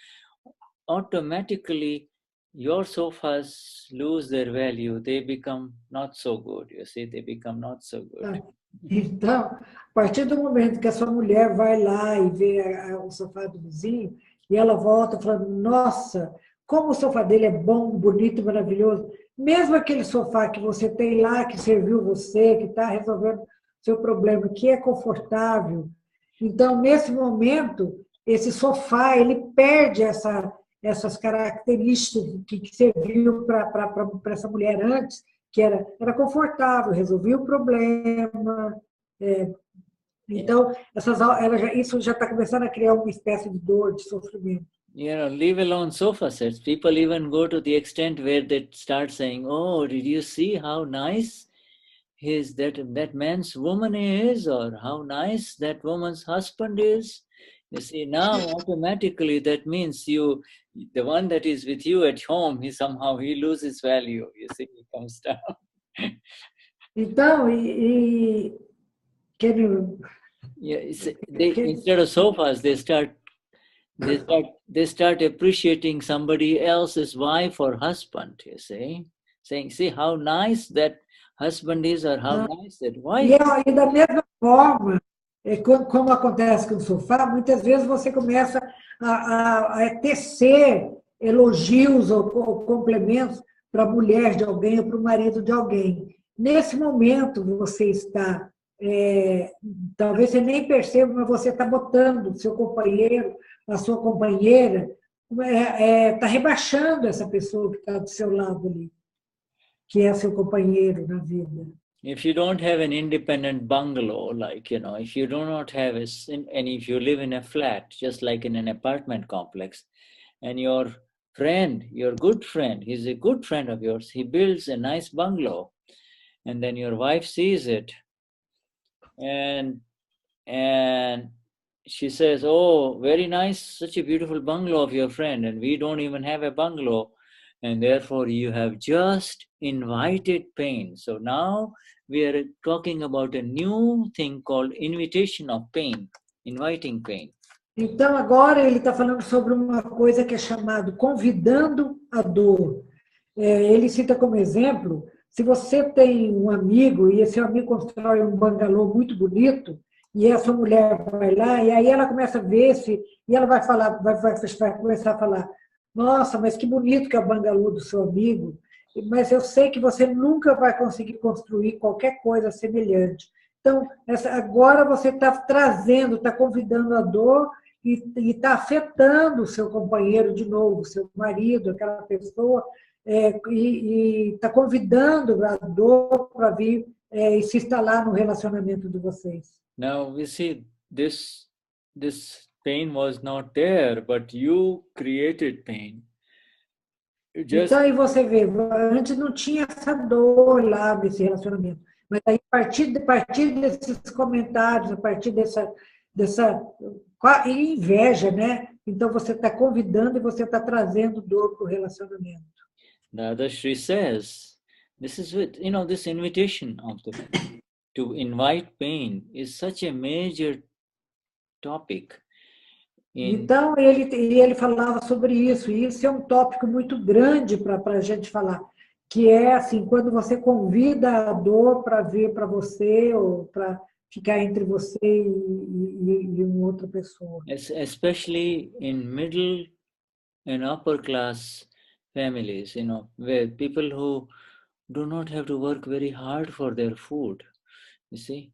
automatically your sofas lose their value. They become not so good. You see, they become not so good. Então, a partir do momento que a sua mulher vai lá e vê o sofá do vizinho, e ela volta falando, nossa, como o sofá dele é bom, bonito, maravilhoso. Mesmo aquele sofá que você tem lá, que serviu você, que está resolvendo seu problema, que é confortável. Então, nesse momento, esse sofá, ele perde essas características que serviu para essa mulher antes, que era confortável, resolvia o problema, Então, isso já está começando a criar uma espécie de dor, de sofrimento. You know, leave alone sofa sets. People even go to the extent where they start saying, "Oh, did you see how nice that man's woman is, or how nice that woman's husband is?" You see, now automatically that means the one that is with you at home, he loses value. You see, he comes down. Então, Yeah, instead of sofas, they start appreciating somebody else's wife or husband. You see, saying, "See how nice that husband is, or how nice that wife." E da mesma forma, como acontece com o sofá, muitas vezes você começa a tecer elogios ou complementos para a mulher de alguém ou para o marido de alguém. Nesse momento, você está, talvez você nem perceba, mas você está botando o seu companheiro, a sua companheira, está rebaixando essa pessoa que está do seu lado ali, que é seu companheiro na vida. If you don't have an independent bungalow, if you do not have and if you live in a flat, just like in an apartment complex, and your good friend, he's a good friend of yours, he builds a nice bungalow, and then your wife sees it, and she says, "Oh, very nice, such a beautiful bungalow of your friend, and we don't even have a bungalow." And therefore, you have just invited pain. So now we are talking about a new thing called invitation of pain, inviting pain. Então, agora ele está falando sobre uma coisa que é chamado convidando a dor. Ele cita como exemplo, se você tem um amigo e esse amigo constrói um bangalô muito bonito, e essa mulher vai lá, e aí ela começa a ver e ela vai falar, vai começar a falar: "Nossa, mas que bonito que é o bangalô do seu amigo, mas eu sei que você nunca vai conseguir construir qualquer coisa semelhante." Então, agora você está trazendo, está convidando a dor e está afetando o seu companheiro de novo, o seu marido, aquela pessoa, e está convidando a dor para vir e se instalar no relacionamento de vocês. Now, we see this pain was not there, but you created pain. Então, aí você vê, antes não tinha essa dor lá nesse relacionamento. Mas aí, a partir desses comentários, a partir dessa inveja, né? Então, você está convidando e você está trazendo dor para o relacionamento. The other Shri says, this invitation to invite pain is such a major topic. Então, ele falava sobre isso, e isso é um tópico muito grande para a gente falar, que é assim, quando você convida a dor para vir para você, ou para ficar entre você e uma outra pessoa. Especially in middle and upper class families, where people who do not have to work very hard for their food, you see?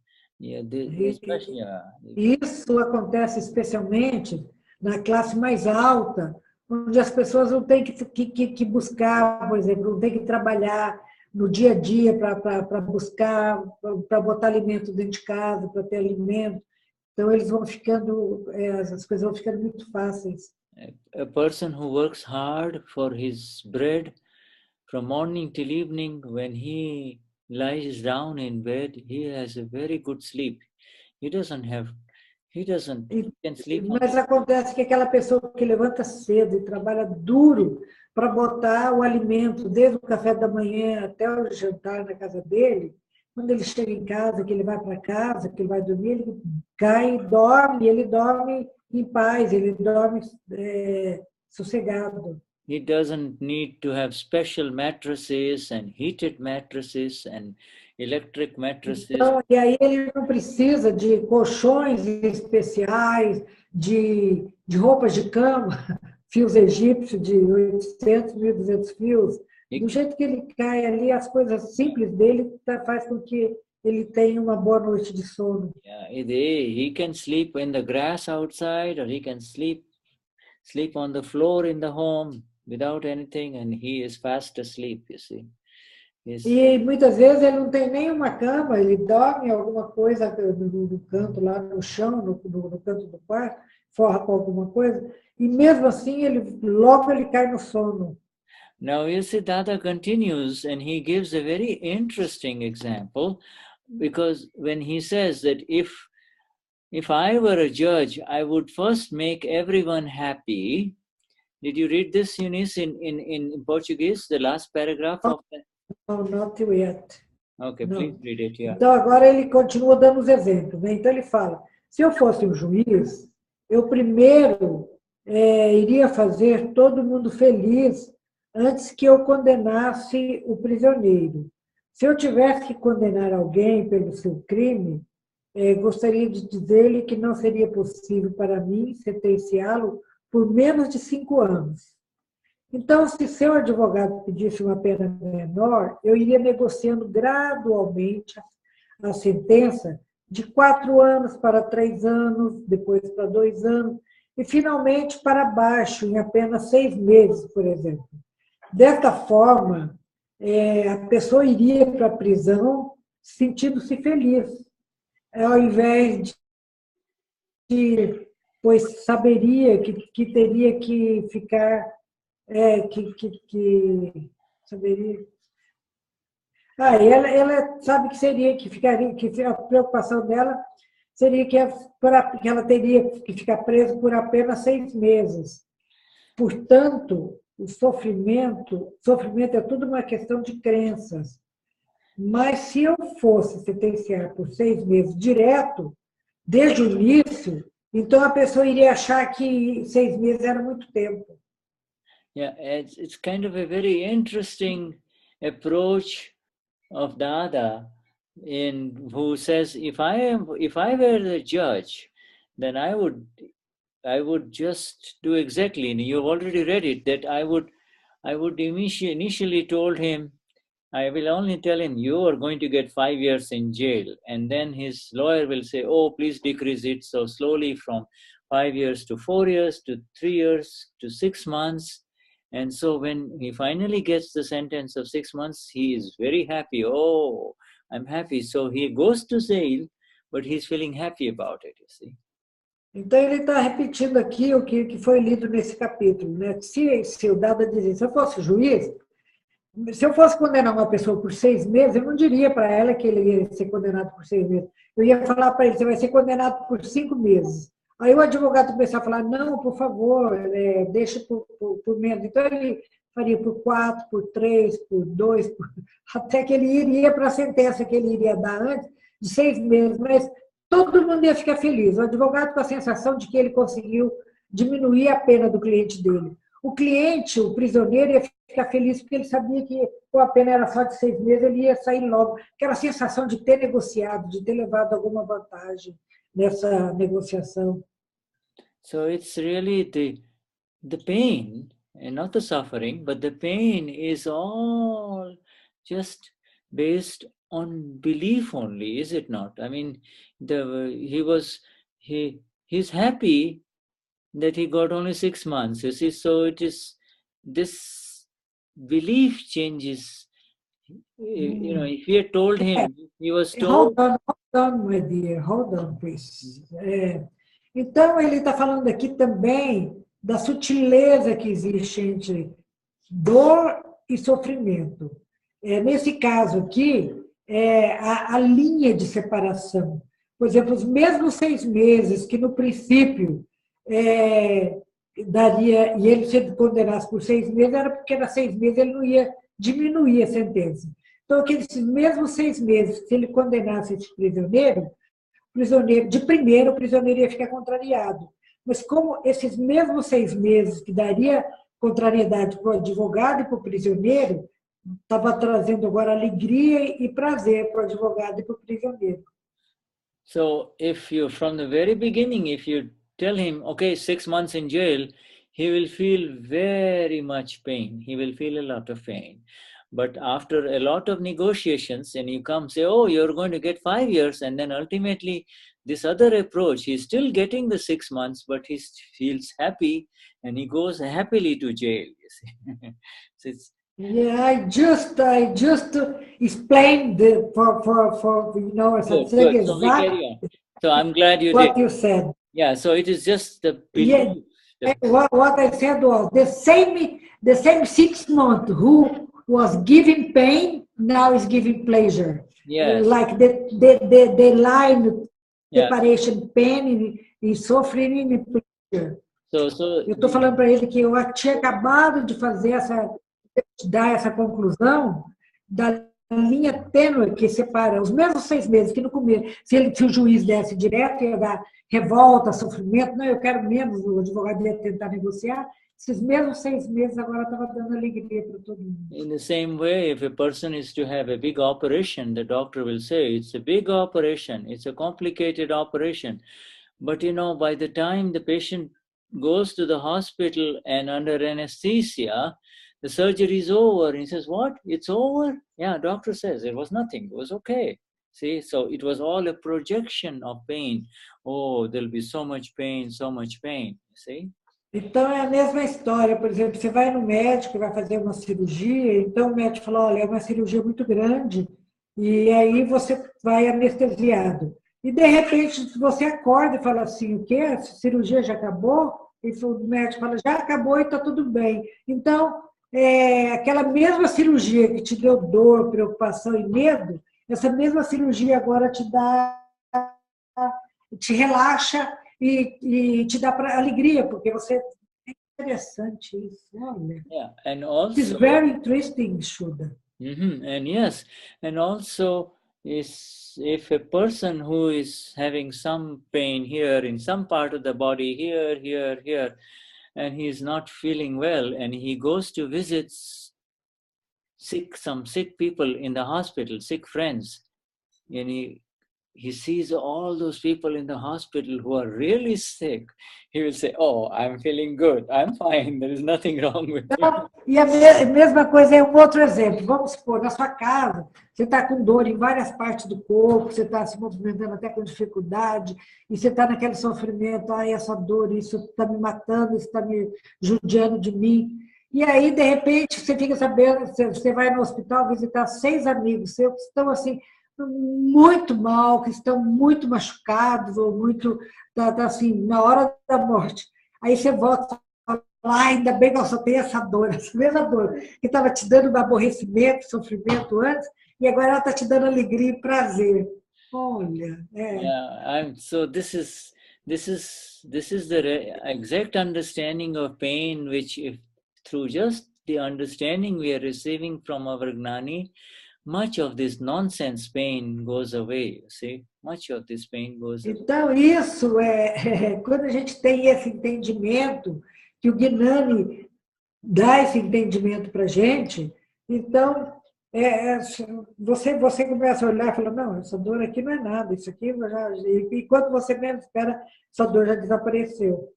Isso acontece especialmente na classe mais alta, onde as pessoas não têm que buscar, por exemplo, não têm que trabalhar no dia a dia para buscar, para botar alimento dentro de casa, para ter alimento. Então, eles vão ficando, as coisas vão ficando muito fáceis. A person who works hard for his bread from morning till evening, when he lies down in bed, he has a very good sleep. He can sleep. Mas acontece que aquela pessoa que levanta cedo e trabalha duro para botar o alimento, desde o café da manhã até o jantar na casa dele, quando ele chega em casa, que ele vai para casa, que ele vai dormir, ele cai e dorme, ele dorme em paz, ele dorme sossegado. He doesn't need to have special mattresses and heated mattresses and electric mattresses. Então, e aí ele não precisa de colchões especiais, de roupas de cama, fios egípcios de 800, 1.200 fios. Do jeito que ele cai ali, as coisas simples dele faz com que ele tenha uma boa noite de sono. Yeah, he can sleep in the grass outside, or he can sleep on the floor in the home without anything, and he is fast asleep, you see. E muitas vezes ele não tem nenhuma cama, ele dorme em alguma coisa no canto, lá no chão, no canto do quarto, forra com alguma coisa, e mesmo assim logo ele cai no sono. Now, Dada continues and he gives a very interesting example, because when he says that if I were a judge, I would first make everyone happy. Did you read this, Eunice, in Portuguese, the last paragraph of that? No, not yet. Okay, Não. please read it, yeah. Então, agora ele continua dando os exemplos. Né? Então, ele fala, se eu fosse um juiz, eu primeiro iria fazer todo mundo feliz antes que eu condenasse o prisioneiro. Se eu tivesse que condenar alguém pelo seu crime, gostaria de dizer-lhe que não seria possível para mim sentenciá-lo por menos de 5 anos. Então, se seu advogado pedisse uma pena menor, eu iria negociando gradualmente a sentença de 4 anos para 3 anos, depois para 2 anos, e finalmente para baixo, em apenas 6 meses, por exemplo. Desta forma, a pessoa iria para a prisão sentindo-se feliz, ao invés pois saberia que teria que ficar saberia. Ela sabe que seria que ficaria, que a preocupação dela seria que ela teria que ficar presa por apenas 6 meses. Portanto, o sofrimento é tudo uma questão de crenças. Mas se eu fosse sentenciar por 6 meses direto, desde o início, então a pessoa iria achar que 6 meses era muito tempo. Yeah, it's kind of a very interesting approach of Dada, who says, if I were the judge, then I would just do exactly. And you've already read it, that I would initially told him, I will only tell him, you are going to get 5 years in jail, and then his lawyer will say, oh, please decrease it. So slowly from 5 years to 4 years to 3 years to 6 months. And so when he finally gets the sentence of 6 months, he is very happy. Oh, I'm happy. So he goes to jail, but he's feeling happy about it, you see. Então, ele está repetindo aqui o que foi lido nesse capítulo. Né? Se o Dada dizia, se eu fosse juiz, se eu fosse condenar uma pessoa por 6 meses, eu não diria para ela que ele ia ser condenado por 6 meses. Eu ia falar para ele, você vai ser condenado por 5 meses. Aí o advogado começava a falar, não, por favor, deixa por menos. Então, ele faria por 4, por 3, por 2, até que ele iria para a sentença que ele iria dar antes, de 6 meses. Mas todo mundo ia ficar feliz. O advogado com a sensação de que ele conseguiu diminuir a pena do cliente dele. O cliente, o prisioneiro, ia ficar feliz porque ele sabia que a pena era só de 6 meses, ele ia sair logo. Aquela sensação de ter negociado, de ter levado alguma vantagem nessa negociação. So it's really the pain, and not the suffering, but the pain is all just based on belief only, is it not? I mean, he's happy that he got only 6 months, you see. So it is this belief changes. You know, if you had told him, he was told. Hold on, my dear, hold on, please. Então, ele está falando aqui também da sutileza que existe entre dor e sofrimento. Nesse caso aqui, a linha de separação. Por exemplo, os mesmos 6 meses que, no princípio, daria, e ele se condenasse por 6 meses, era porque era 6 meses, ele não ia diminuir a sentença. Então, aqueles mesmos 6 meses, se ele condenasse esse prisioneiro, de primeiro, o prisioneiro ia ficar contrariado. Mas como esses mesmos 6 meses que daria contrariedade para o advogado e para o prisioneiro, estava trazendo agora alegria e prazer para o advogado e para o prisioneiro. So, from the very beginning, if you tell him, okay, 6 months in jail, he will feel very much pain. He will feel a lot of pain. But after a lot of negotiations, and you come say, oh, you're going to get 5 years, and then ultimately this other approach, he's still getting the 6 months, but he feels happy, and he goes happily to jail. You see, so Yeah, I just explained for essa Good, good. So we exato carry on. So I'm glad you did. what you said. Yeah, so it is just the Yeah, belief. The, what I said was the same 6 months who was giving pain now is giving pleasure. yes, Like the line yeah. separation pain e sofrimento e pleasure. So Eu estou falando para ele que eu tinha acabado de dar essa conclusão da linha tênue que separa os mesmos 6 meses que no começo, se o juiz desse direto, ia dar revolta, sofrimento, não, eu quero menos, o advogado ia tentar negociar, esses mesmos 6 meses agora estava dando alegria para todo mundo. in the same way, if a person is to have a big operation, the doctor will say, it's a big operation, it's a complicated operation. But by the time the patient goes to the hospital and under anesthesia, the surgery is over. And he says, what? It's over? Yeah, doctor says it was nothing. It was okay. See, so it was all a projection of pain. Oh, there'll be so much pain, so much pain. See? Então, é a mesma história. Por exemplo, você vai no médico e vai fazer uma cirurgia, então o médico fala, olha, é uma cirurgia muito grande, e aí você vai anestesiado. E, de repente, você acorda e fala assim, o quê? A cirurgia já acabou? E o médico fala, já acabou e está tudo bem. Então, aquela mesma cirurgia que te deu dor, preocupação e medo, essa mesma cirurgia agora te relaxa e te dá alegria, porque você... É interessante isso, olha. Yeah, and also... It's very interesting, Shuddha. And yes, and also if a person who is having some pain here in some part of the body, here, and he is not feeling well, and he goes to visit some sick people in the hospital, sick friends, and he sees all those people in the hospital who are really sick, he will say, oh, I'm feeling good, I'm fine, there is nothing wrong with me. Então, e a mesma coisa é um outro exemplo. Vamos supor, na sua casa, você está com dor em várias partes do corpo, você está se movimentando até com dificuldade, e você está naquele sofrimento, essa dor, isso está me matando, isso está me judiando de mim. E aí, de repente, você fica sabendo, você vai no hospital visitar 6 amigos seus que estão assim, muito mal, que estão muito machucados, ou muito, assim, na hora da morte. Aí você volta e fala, ainda bem que eu só tenho essa mesma dor, que estava te dando um aborrecimento, sofrimento antes, e agora ela está te dando alegria e prazer. Olha, Yeah, so this is the exact understanding of pain, which if through just the understanding we are receiving from our Gnani, much of this nonsense pain goes away, see? Much of this pain goes away. Então, isso quando a gente tem esse entendimento, que o Gnani dá esse entendimento para a gente, então, você começa a olhar e fala, não, essa dor aqui não é nada, isso aqui já... E quando você menos espera, essa dor já desapareceu.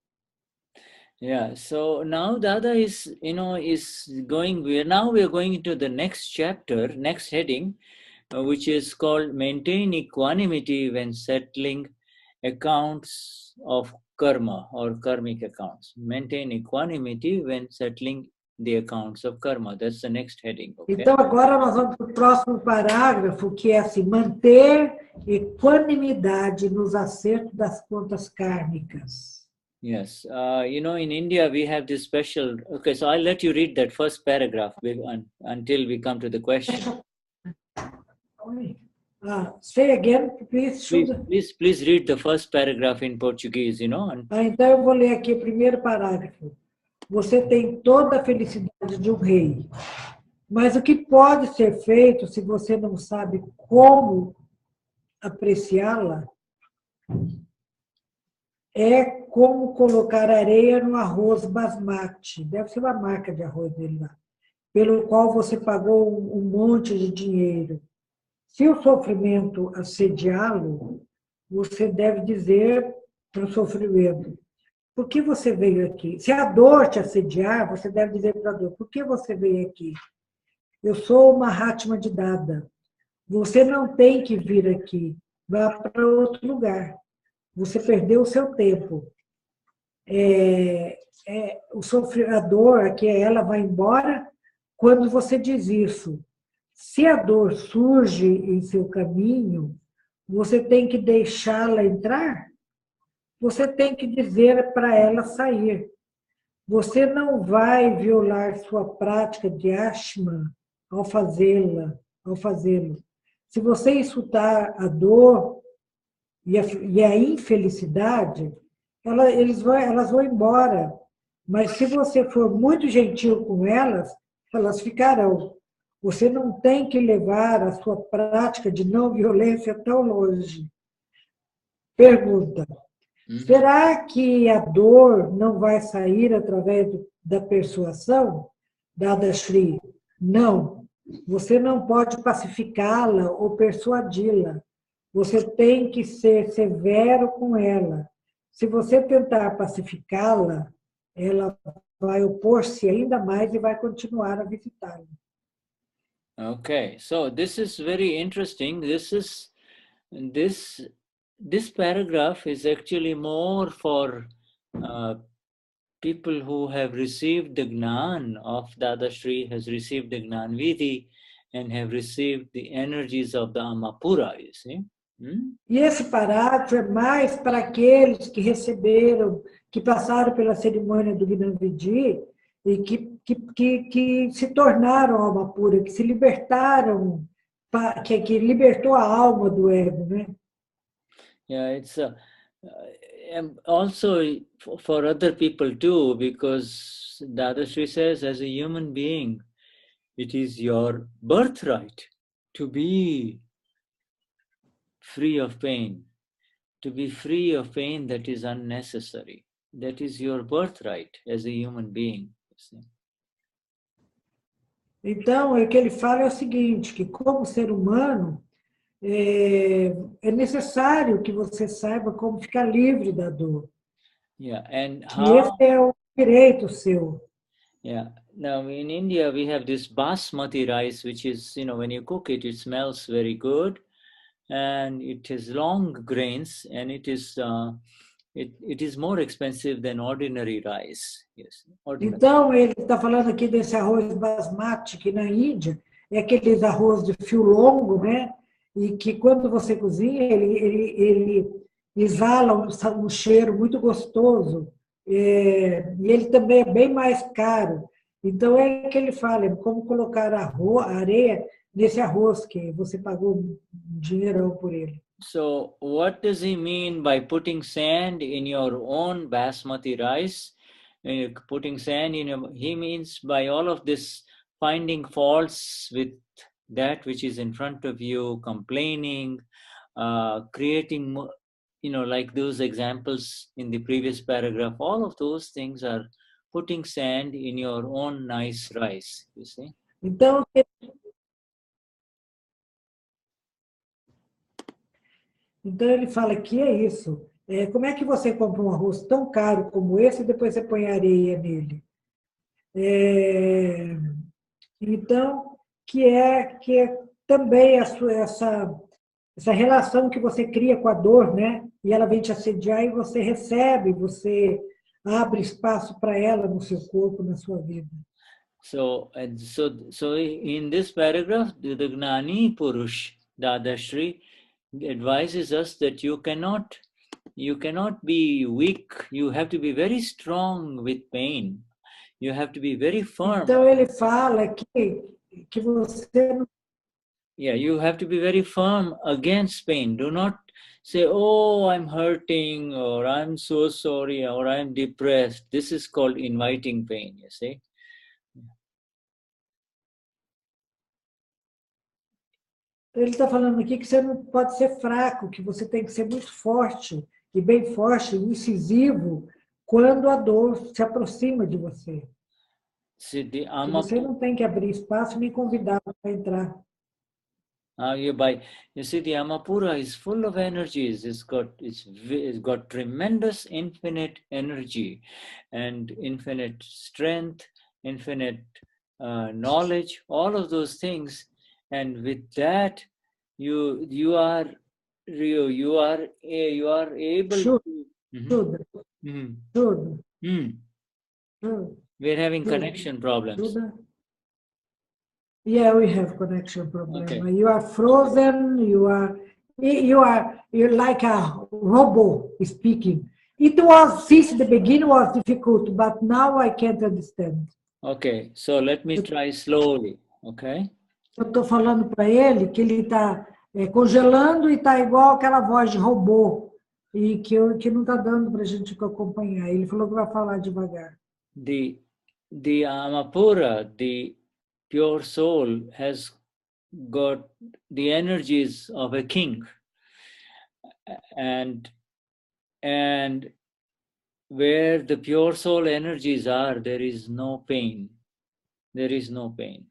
Yeah, so now Dada is going, we are going into the next chapter, next heading, which is called Maintain Equanimity when settling accounts of karma or karmic accounts. Maintain equanimity when settling the accounts of karma. That's the next heading. Okay? Então, agora nós vamos para o próximo parágrafo, que é assim, manter equanimidade nos acertos das contas kármicas. Yes, in India we have this special. Okay, so I'll let you read that first paragraph until we come to the question. Say again, please. Please read the first paragraph in Portuguese, Então eu vou ler aqui o primeiro parágrafo. Você tem toda a felicidade de um rei, mas o que pode ser feito se você não sabe como apreciá-la é como colocar areia no arroz basmati, deve ser uma marca de arroz dele lá, pelo qual você pagou um monte de dinheiro. Se o sofrimento assediá-lo, você deve dizer para o sofrimento, por que você veio aqui? Se a dor te assediar, você deve dizer para a dor, por que você veio aqui? Eu sou uma Mahatma de Dada. Você não tem que vir aqui, vá para outro lugar. Você perdeu o seu tempo. O sofredor, que ela vai embora quando você diz isso, se a dor surge em seu caminho, você tem que deixá-la entrar? Você tem que dizer para ela sair. Você não vai violar sua prática de ashma ao fazê-lo. Se você escutar a dor e a infelicidade, elas vão embora. Mas se você for muito gentil com elas ficarão. Você não tem que levar a sua prática de não violência tão longe. Pergunta: será que a dor não vai sair através da persuasão? Dada Shri, não. Você não pode pacificá-la ou persuadi-la. Você tem que ser severo com ela. Se você tentar pacificá-la, ela vai opor-se ainda mais e vai continuar a visitá-lo. Okay, so this is very interesting. This paragraph is actually more for people who have received the Gnan of Dada Shri, has received the Gnan Vidhi, and have received the energies of the Amapura, you see. E esse parágrafo é mais para aqueles que receberam, que passaram pela cerimônia do Gnanvidi e que se tornaram alma pura, que se libertaram, que libertou a alma do ego, né? Yeah, it's also for other people too, because Dada Shri says, as a human being, it is your birthright to be free of pain, to be free of pain that is unnecessary. That is your birthright as a human being. Então, o que ele fala é o seguinte, que como ser humano, é necessário que você saiba como ficar livre da dor. Yeah, and que esse é o direito seu. Yeah. Now in India we have this basmati rice, which is, when you cook it, it smells very good, and it has long grains, and it is more expensive than ordinary rice. Yes. Ordinary. Então ele está falando aqui desse arroz basmati que na Índia é aqueles arroz de fio longo, né? E que quando você cozinha ele exala um cheiro muito gostoso. E ele também é bem mais caro. Então, é que ele fala, como colocar areia nesse arroz que você pagou um dinheirão por ele. So, what does he mean by putting sand in your own basmati rice? Putting sand in he means by all of this finding faults with that which is in front of you, complaining, creating, like those examples in the previous paragraph, all of those things are putting sand in your own nice rice, you see. Então ele fala que é isso. Como é que você compra um arroz tão caro como esse e depois você põe areia nele? Então, que é também essa relação que você cria com a dor, né? E ela vem te assediar e você recebe, você abre espaço para ela no seu corpo, na sua vida. So in this paragraph, the Gnani Purush, Dada Shri, advises us that you cannot be weak. You have to be very strong with pain. You have to be very firm. Então ele fala que você não... Yeah, you have to be very firm against pain. Do not say, "Oh, I'm hurting," or "I'm so sorry," or "I'm depressed." This is called inviting pain, you see. Ele está falando aqui que você não pode ser fraco, que você tem que ser muito forte, e bem forte, incisivo, quando a dor se aproxima de você. Você não tem que abrir espaço nem convidar para entrar. You see, the Amapura is full of energies. It's got tremendous infinite energy and infinite strength, infinite knowledge, all of those things. And with that, you are able to. We're having connection problems. Yeah, we have connection problem. Okay. You are frozen. You're like a robot speaking. It was since the beginning was difficult, but now I can't understand. Okay, so let me try slowly. Okay. Eu estou falando para ele que ele está congelando e está igual aquela voz de robô e que não está dando para a gente acompanhar. Ele falou que vai falar devagar. The Amapura, the pure soul, has got the energies of a king, and where the pure soul energies are, there is no pain. There is no pain.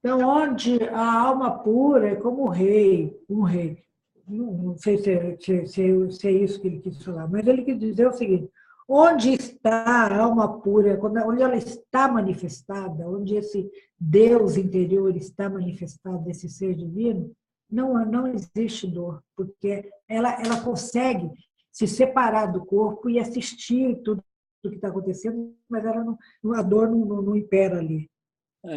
Então, onde a alma pura é como o rei, um rei. Não sei se é isso que ele quis falar, mas ele quis dizer o seguinte: onde está a alma pura, onde ela está manifestada, onde esse Deus interior está manifestado, esse ser divino, não existe dor, porque ela consegue se separar do corpo e assistir tudo o que está acontecendo, mas a dor não impera ali.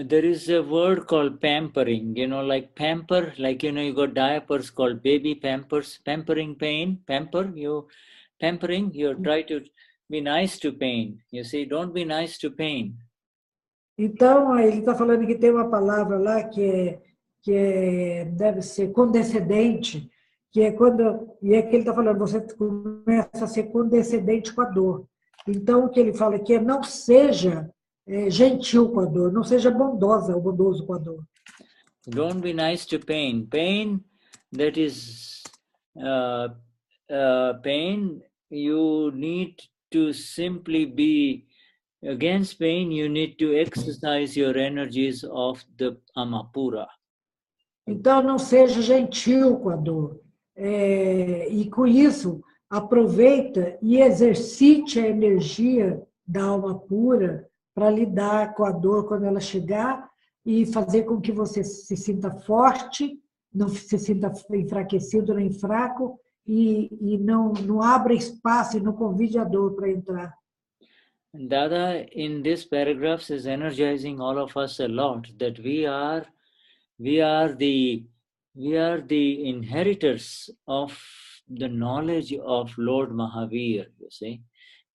There is a word called pampering, like pamper, like, you got diapers called baby pampers, pampering pain, pampering, you try to be nice to pain. You see, don't be nice to pain. Então, ele está falando que tem uma palavra lá deve ser condescendente, que é quando, e é que ele está falando, você começa a ser condescendente com a dor. Então, o que ele fala aqui é não seja gentil com a dor, não seja bondosa ou bondoso com a dor. Don't be nice to pain. Pain, that is pain, you need to simply be against pain, you need to exercise your energies of the Amapura. Então, não seja gentil com a dor. E com isso, aproveita e exercite a energia da alma pura para lidar com a dor quando ela chegar e fazer com que você se sinta forte, não se sinta enfraquecido nem fraco e não abra espaço e não convide a dor para entrar. Dada, in this paragraph, is energizing all of us a lot, that we are the inheritors of the knowledge of Lord Mahavir, you see.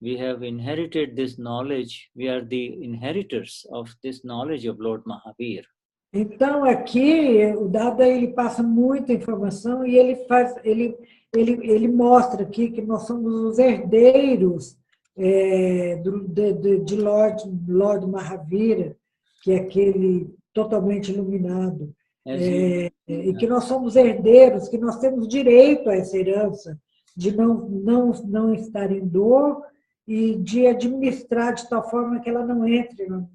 We have inherited this knowledge. We are the inheritors of this knowledge of Lord Mahavir. Então, aqui, o Dada ele passa muita informação e ele mostra aqui que nós somos os herdeiros de Lord Mahavira, que é aquele totalmente iluminado. E que nós somos herdeiros, que nós temos direito a essa herança, de não estar em dor e de administrar de tal forma que ela não entre na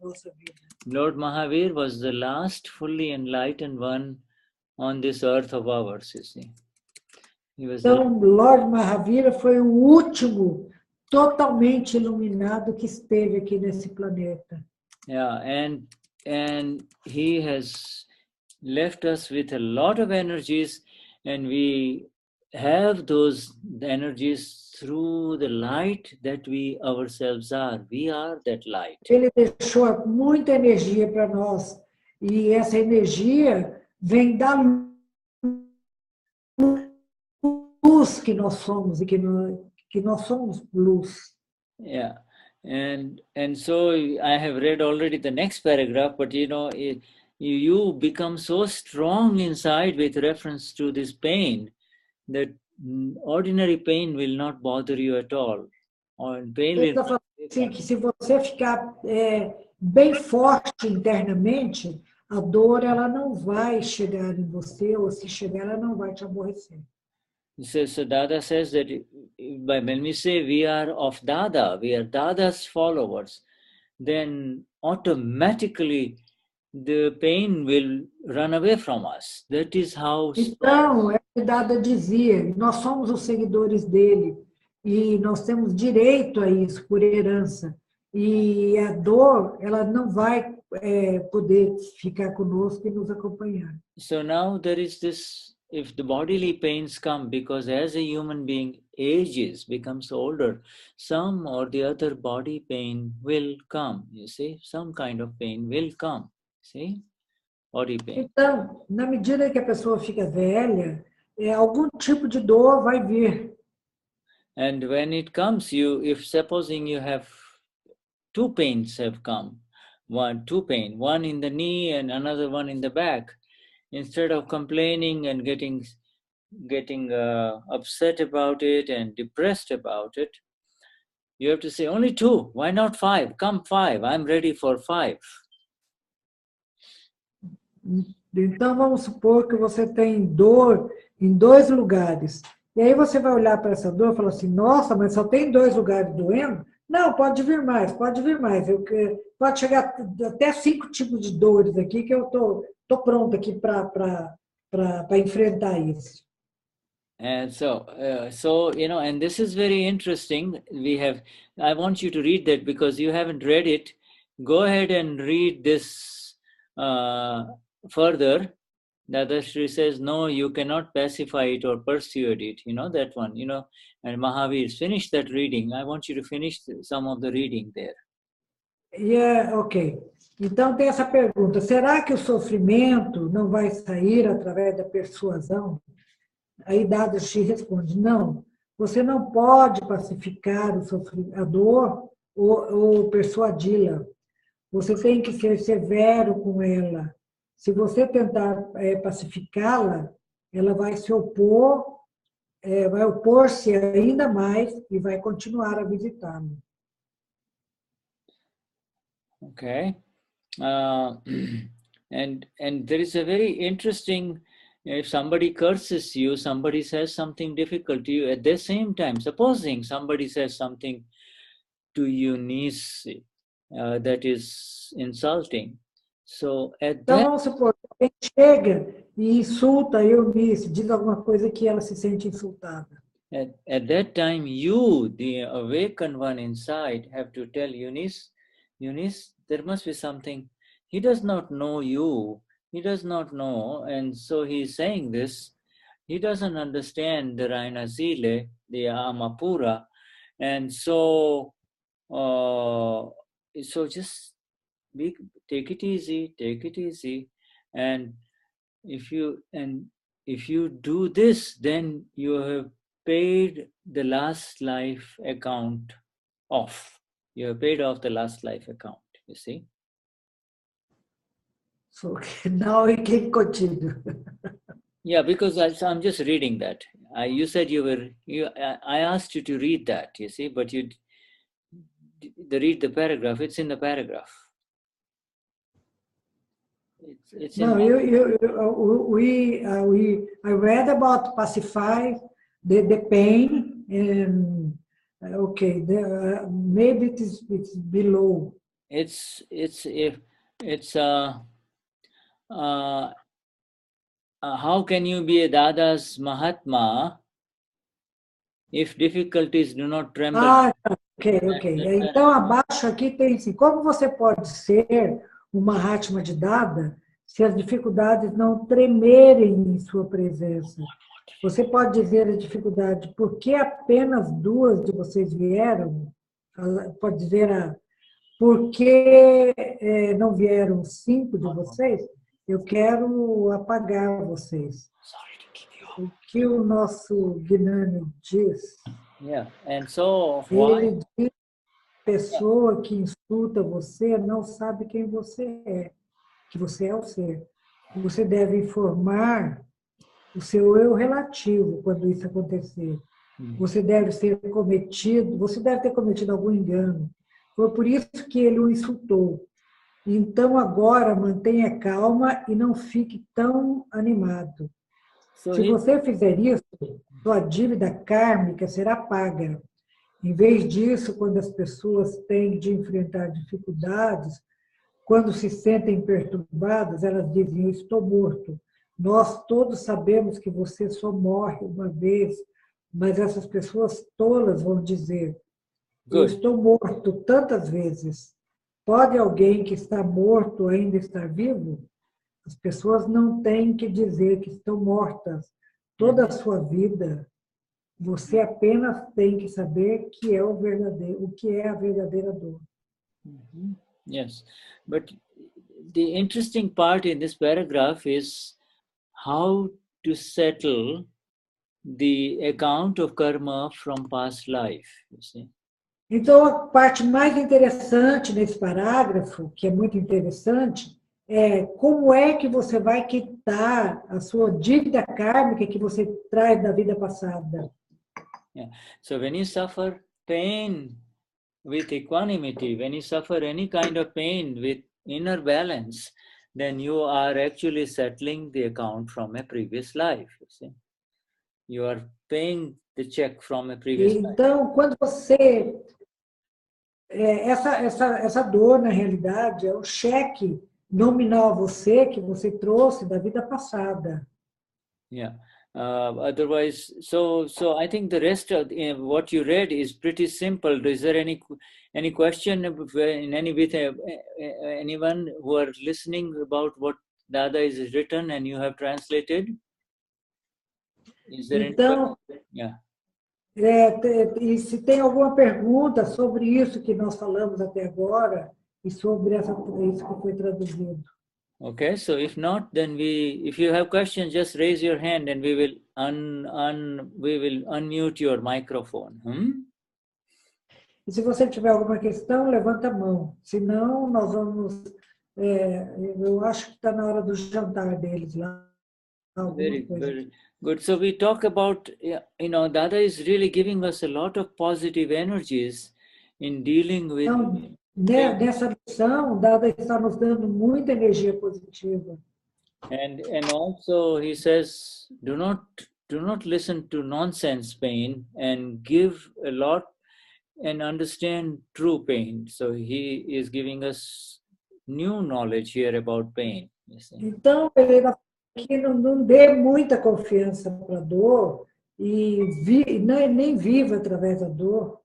nossa vida. Lord Mahavir was the last fully enlightened one on this earth of ours, you see. Então, Lord Mahavira foi o último totalmente iluminado que esteve aqui nesse planeta. Yeah, and he has left us with a lot of energies, and we have those energies through the light that we ourselves are. We are that light. Ele deixou muita energia para nós, e essa energia vem da luz que nós somos, e que nós somos luz. Yeah, and so I have read already the next paragraph, but you become so strong inside with reference to this pain that ordinary pain will not bother you at all. Ele está falando assim, que se você ficar bem forte internamente, a dor ela não vai chegar em você, ou se chegar, ela não vai te aborrecer. So Dada says that when we say we are of Dada, we are Dada's followers, then automatically the pain will run away from us. That is how... Então, Dada dizia, nós somos os seguidores dele, e nós temos direito a isso por herança. E a dor, ela não vai poder ficar conosco e nos acompanhar. So now there is this, if the bodily pains come, because as a human being, ages, becomes older, some or the other body pain will come, you see, some kind of pain will come, see, body pain. Então, na medida que a pessoa fica velha, algum tipo de dor vai vir. And when it comes, if supposing you have two pains have come, two pain, one in the knee and another one in the back, instead of complaining and getting upset about it and depressed about it, you have to say, only two, why not five? Come five, I'm ready for five. Então, vamos supor que você tem dor em 2 lugares. E aí você vai olhar para essa dor e falar assim, nossa, mas só tem 2 lugares doendo? Não, pode vir mais, pode vir mais. Pode chegar até 5 tipos de dores aqui que eu tô pronta aqui para enfrentar isso. And so, and this is very interesting. I want you to read that because you haven't read it. Go ahead and read this further. Dadashri says, no, you cannot pacify it or persuade it. You know that one, and Mahavir, finish that reading. I want you to finish some of the reading there. Yeah, ok. Então tem essa pergunta, será que o sofrimento não vai sair através da persuasão? Aí Dadashri responde, não, você não pode pacificar a dor ou persuadi-la. Você tem que ser severo com ela. Se você tentar pacificá-la, ela vai se opor, vai opor-se ainda mais e vai continuar a visitá-lo. Okay. And there is a very interesting, if somebody curses you, somebody says something difficult to you, at the same time, supposing somebody says something to Eunice that is insulting. So at Então, that, vamos supor, alguém chega e insulta a Eunice, diz alguma coisa que ela se sente insultada. at that time, you, the awakened one inside, have to tell Eunice, there must be something. He does not know you. He does not know. And so he's saying this. He doesn't understand the Raina Zile, the Amapura. And so, just take it easy. And if you do this, then you have paid the last life account off. You have paid off the last life account, you see? So now we can continue. Yeah, because I'm just reading that. You said I asked you to read that, you see, but you read the paragraph. It's in the paragraph. I read about pacify the pain, and okay, maybe it's below. How can you be a Dada's Mahatma if difficulties do not tremble? Ok. Então, abaixo aqui tem assim, como você pode ser o Mahatma de Dada se as dificuldades não tremerem em sua presença? Você pode dizer a dificuldade, por que apenas 2 de vocês vieram? Pode dizer por que não vieram 5 de vocês? Eu quero apagar vocês. O que o nosso Gnani diz? Yeah. And so, ele diz que a pessoa que insulta você não sabe quem você é, que você é o ser. Você deve informar o seu eu relativo quando isso acontecer. Você deve ter cometido algum engano. Foi por isso que ele o insultou. Então, agora, mantenha calma e não fique tão animado. Se você fizer isso, sua dívida kármica será paga. Em vez disso, quando as pessoas têm de enfrentar dificuldades, quando se sentem perturbadas, elas dizem, eu estou morto. Nós todos sabemos que você só morre uma vez, mas essas pessoas tolas vão dizer, eu estou morto tantas vezes. Pode alguém que está morto ainda estar vivo? As pessoas não têm que dizer que estão mortas. Toda a sua vida Você apenas tem que saber que é o que é a verdadeira dor. Yes, but the interesting part in this paragraph is how to settle the account of karma from past life, you see. Então, a parte mais interessante nesse parágrafo, que é muito interessante, é como é que você vai quitar a sua dívida kármica que você traz da vida passada. Yeah. So when you suffer pain with equanimity, when you suffer any kind of pain with inner balance, then you are actually settling the account from a previous life, you see. You are paying the check from a previous life. Então, quando você... Essa dor, na realidade, é o cheque nominal a você que você trouxe da vida passada. Yeah. Otherwise, so I think the rest of what you read is pretty simple. Is there any question in any with anyone who are listening about what Dada is written and you have translated? Is there Então, any? Yeah. E se tem alguma pergunta sobre isso que nós falamos até agora e sobre isso que foi traduzido. Okay, so if not, then if you have questions, just raise your hand and we will unmute your microphone. E se você tiver alguma questão, levanta a mão. Se não, nós vamos... eu acho que está na hora do jantar deles lá. Very good. So we talk about, Dada is really giving us a lot of positive energies in dealing with... Então, nessa lição, Dada está nos dando muita energia positiva. And also he says, do not listen to nonsense pain and give a lot and understand true pain. So he is giving us new knowledge here about pain. Então, ele que não dê muita confiança para a dor e nem viva através da dor.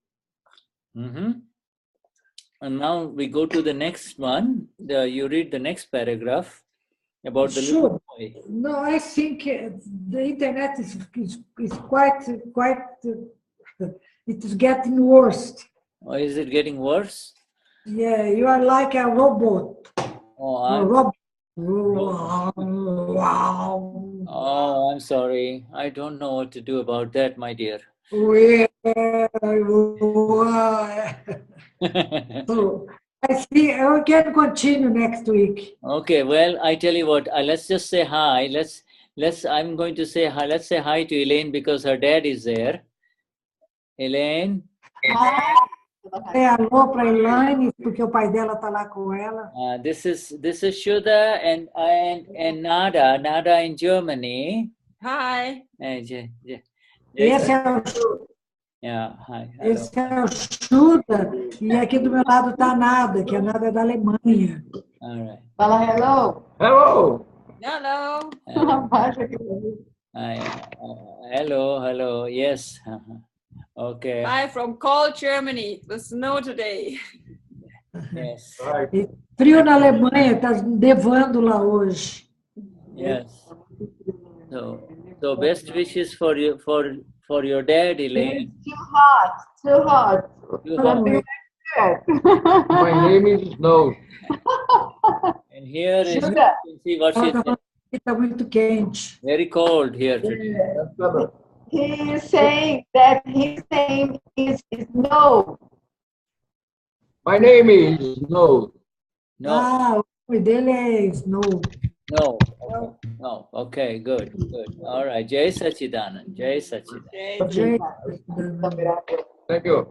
And now we go to the next one. You read the next paragraph about the little boy. No, I think the internet is quite it is getting worse. Oh, is it getting worse? Yeah, you are like a robot. Oh, A robot. Oh, I'm sorry. I don't know what to do about that, my dear. So, I see. I can continue next week. Okay. Well, I tell you what. Let's just say hi. I'm going to say hi. Let's say hi to Elaine because her dad is there. Elaine. Alô para Elaine porque o pai dela está lá com ela. This is Shuddha and Nada in Germany. Hi. Esse é o Yeah, hi. Esse é o Shuddha e aqui do meu lado está a Nada, que a Nada é da Alemanha. All right. Fala hello. Hello. Hello. Yes. Okay. Hi from cold Germany. The snow today. Yes. Frio na Alemanha, está nevando lá hoje. Yes. So best wishes for your dad, Elaine. Too hot. My name is Snow. And here is, you Shuddha. can see what she said. Está muito quente. Very cold here today. He is saying that his name is Snow. My name is Snow. No. O nome dele é Snow. No. Okay, good. All right. Jai Sachidanand. Thank you.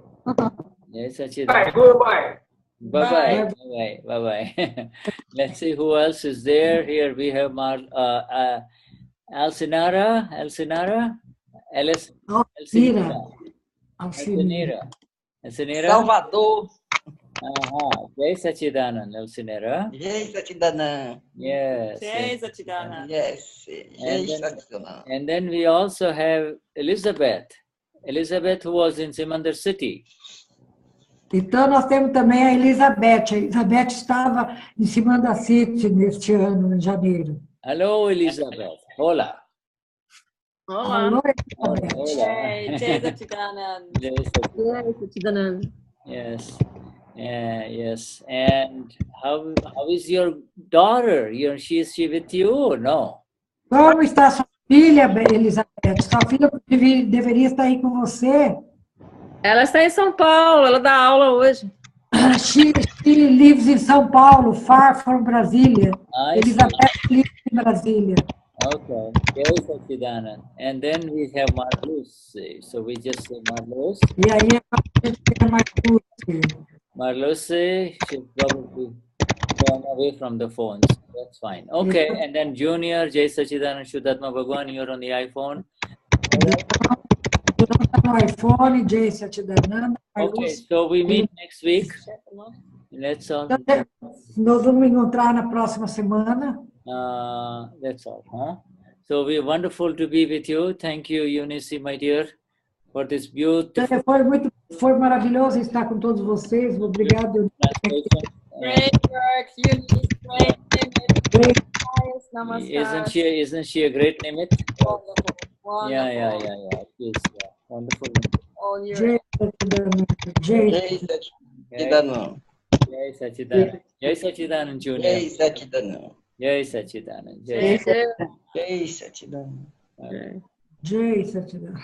Jai Sachidanand. Bye. Goodbye. Bye. Let's see who else is there. Here we have Alcinara. Alcinera. Salvador. Jai Sachidanand, Alcinera. Jai Sachidanand. Yes. Jai Sachidanand. Yes. Jai Sachidanand. And then we also have Elizabeth, who was in Simandar City. Então, nós temos também a Elizabeth. A Elizabeth estava em Simandar City neste ano, em janeiro. Hello, Elizabeth. Hola. Olá. Alô, Hola, Elizabeth. hola. Hey, Jai Sachidanand. Jai Sachidanand. Jai Sachidananda. Yes. Yes. And how is your daughter? Is she with you or no? Como está sua filha, Elizabeth? Sua filha deveria estar aí com você. Ela está em São Paulo, ela dá aula hoje. She lives in São Paulo, far from Brasília. I see. Elizabeth lives in Brasília. Okay. Jai Sachidanand. And then we have Marlus. So we just say Marlus. E aí a gente tem mais curso. Marlus, she's probably gone away from the phones. That's fine. Okay. And then Junior, Jai Sachidanand, Shuddhatma Bhagwan, you're on the iPhone. No iPhone, Jai Sachidananda. Okay. So we meet next week. Let's all. Nós vamos encontrar na próxima semana. That's all, huh? So we're wonderful to be with you. Thank you, Eunice, my dear, for this beautiful Foi maravilhoso estar com todos vocês. Obrigado. translation. Great work, Eunice. Great image. Highest namaskar. Isn't she a great Nimit? Wonderful. Yeah. She's wonderful. All your Jai Sachidananda. Jai Jai Sachidananda. Jai Sachidanand. Jai Sachidanand, Junior. Jai Sachidananda. Jai Sachidanand. Jai Jai Sachidananda. Jai Sachidananda.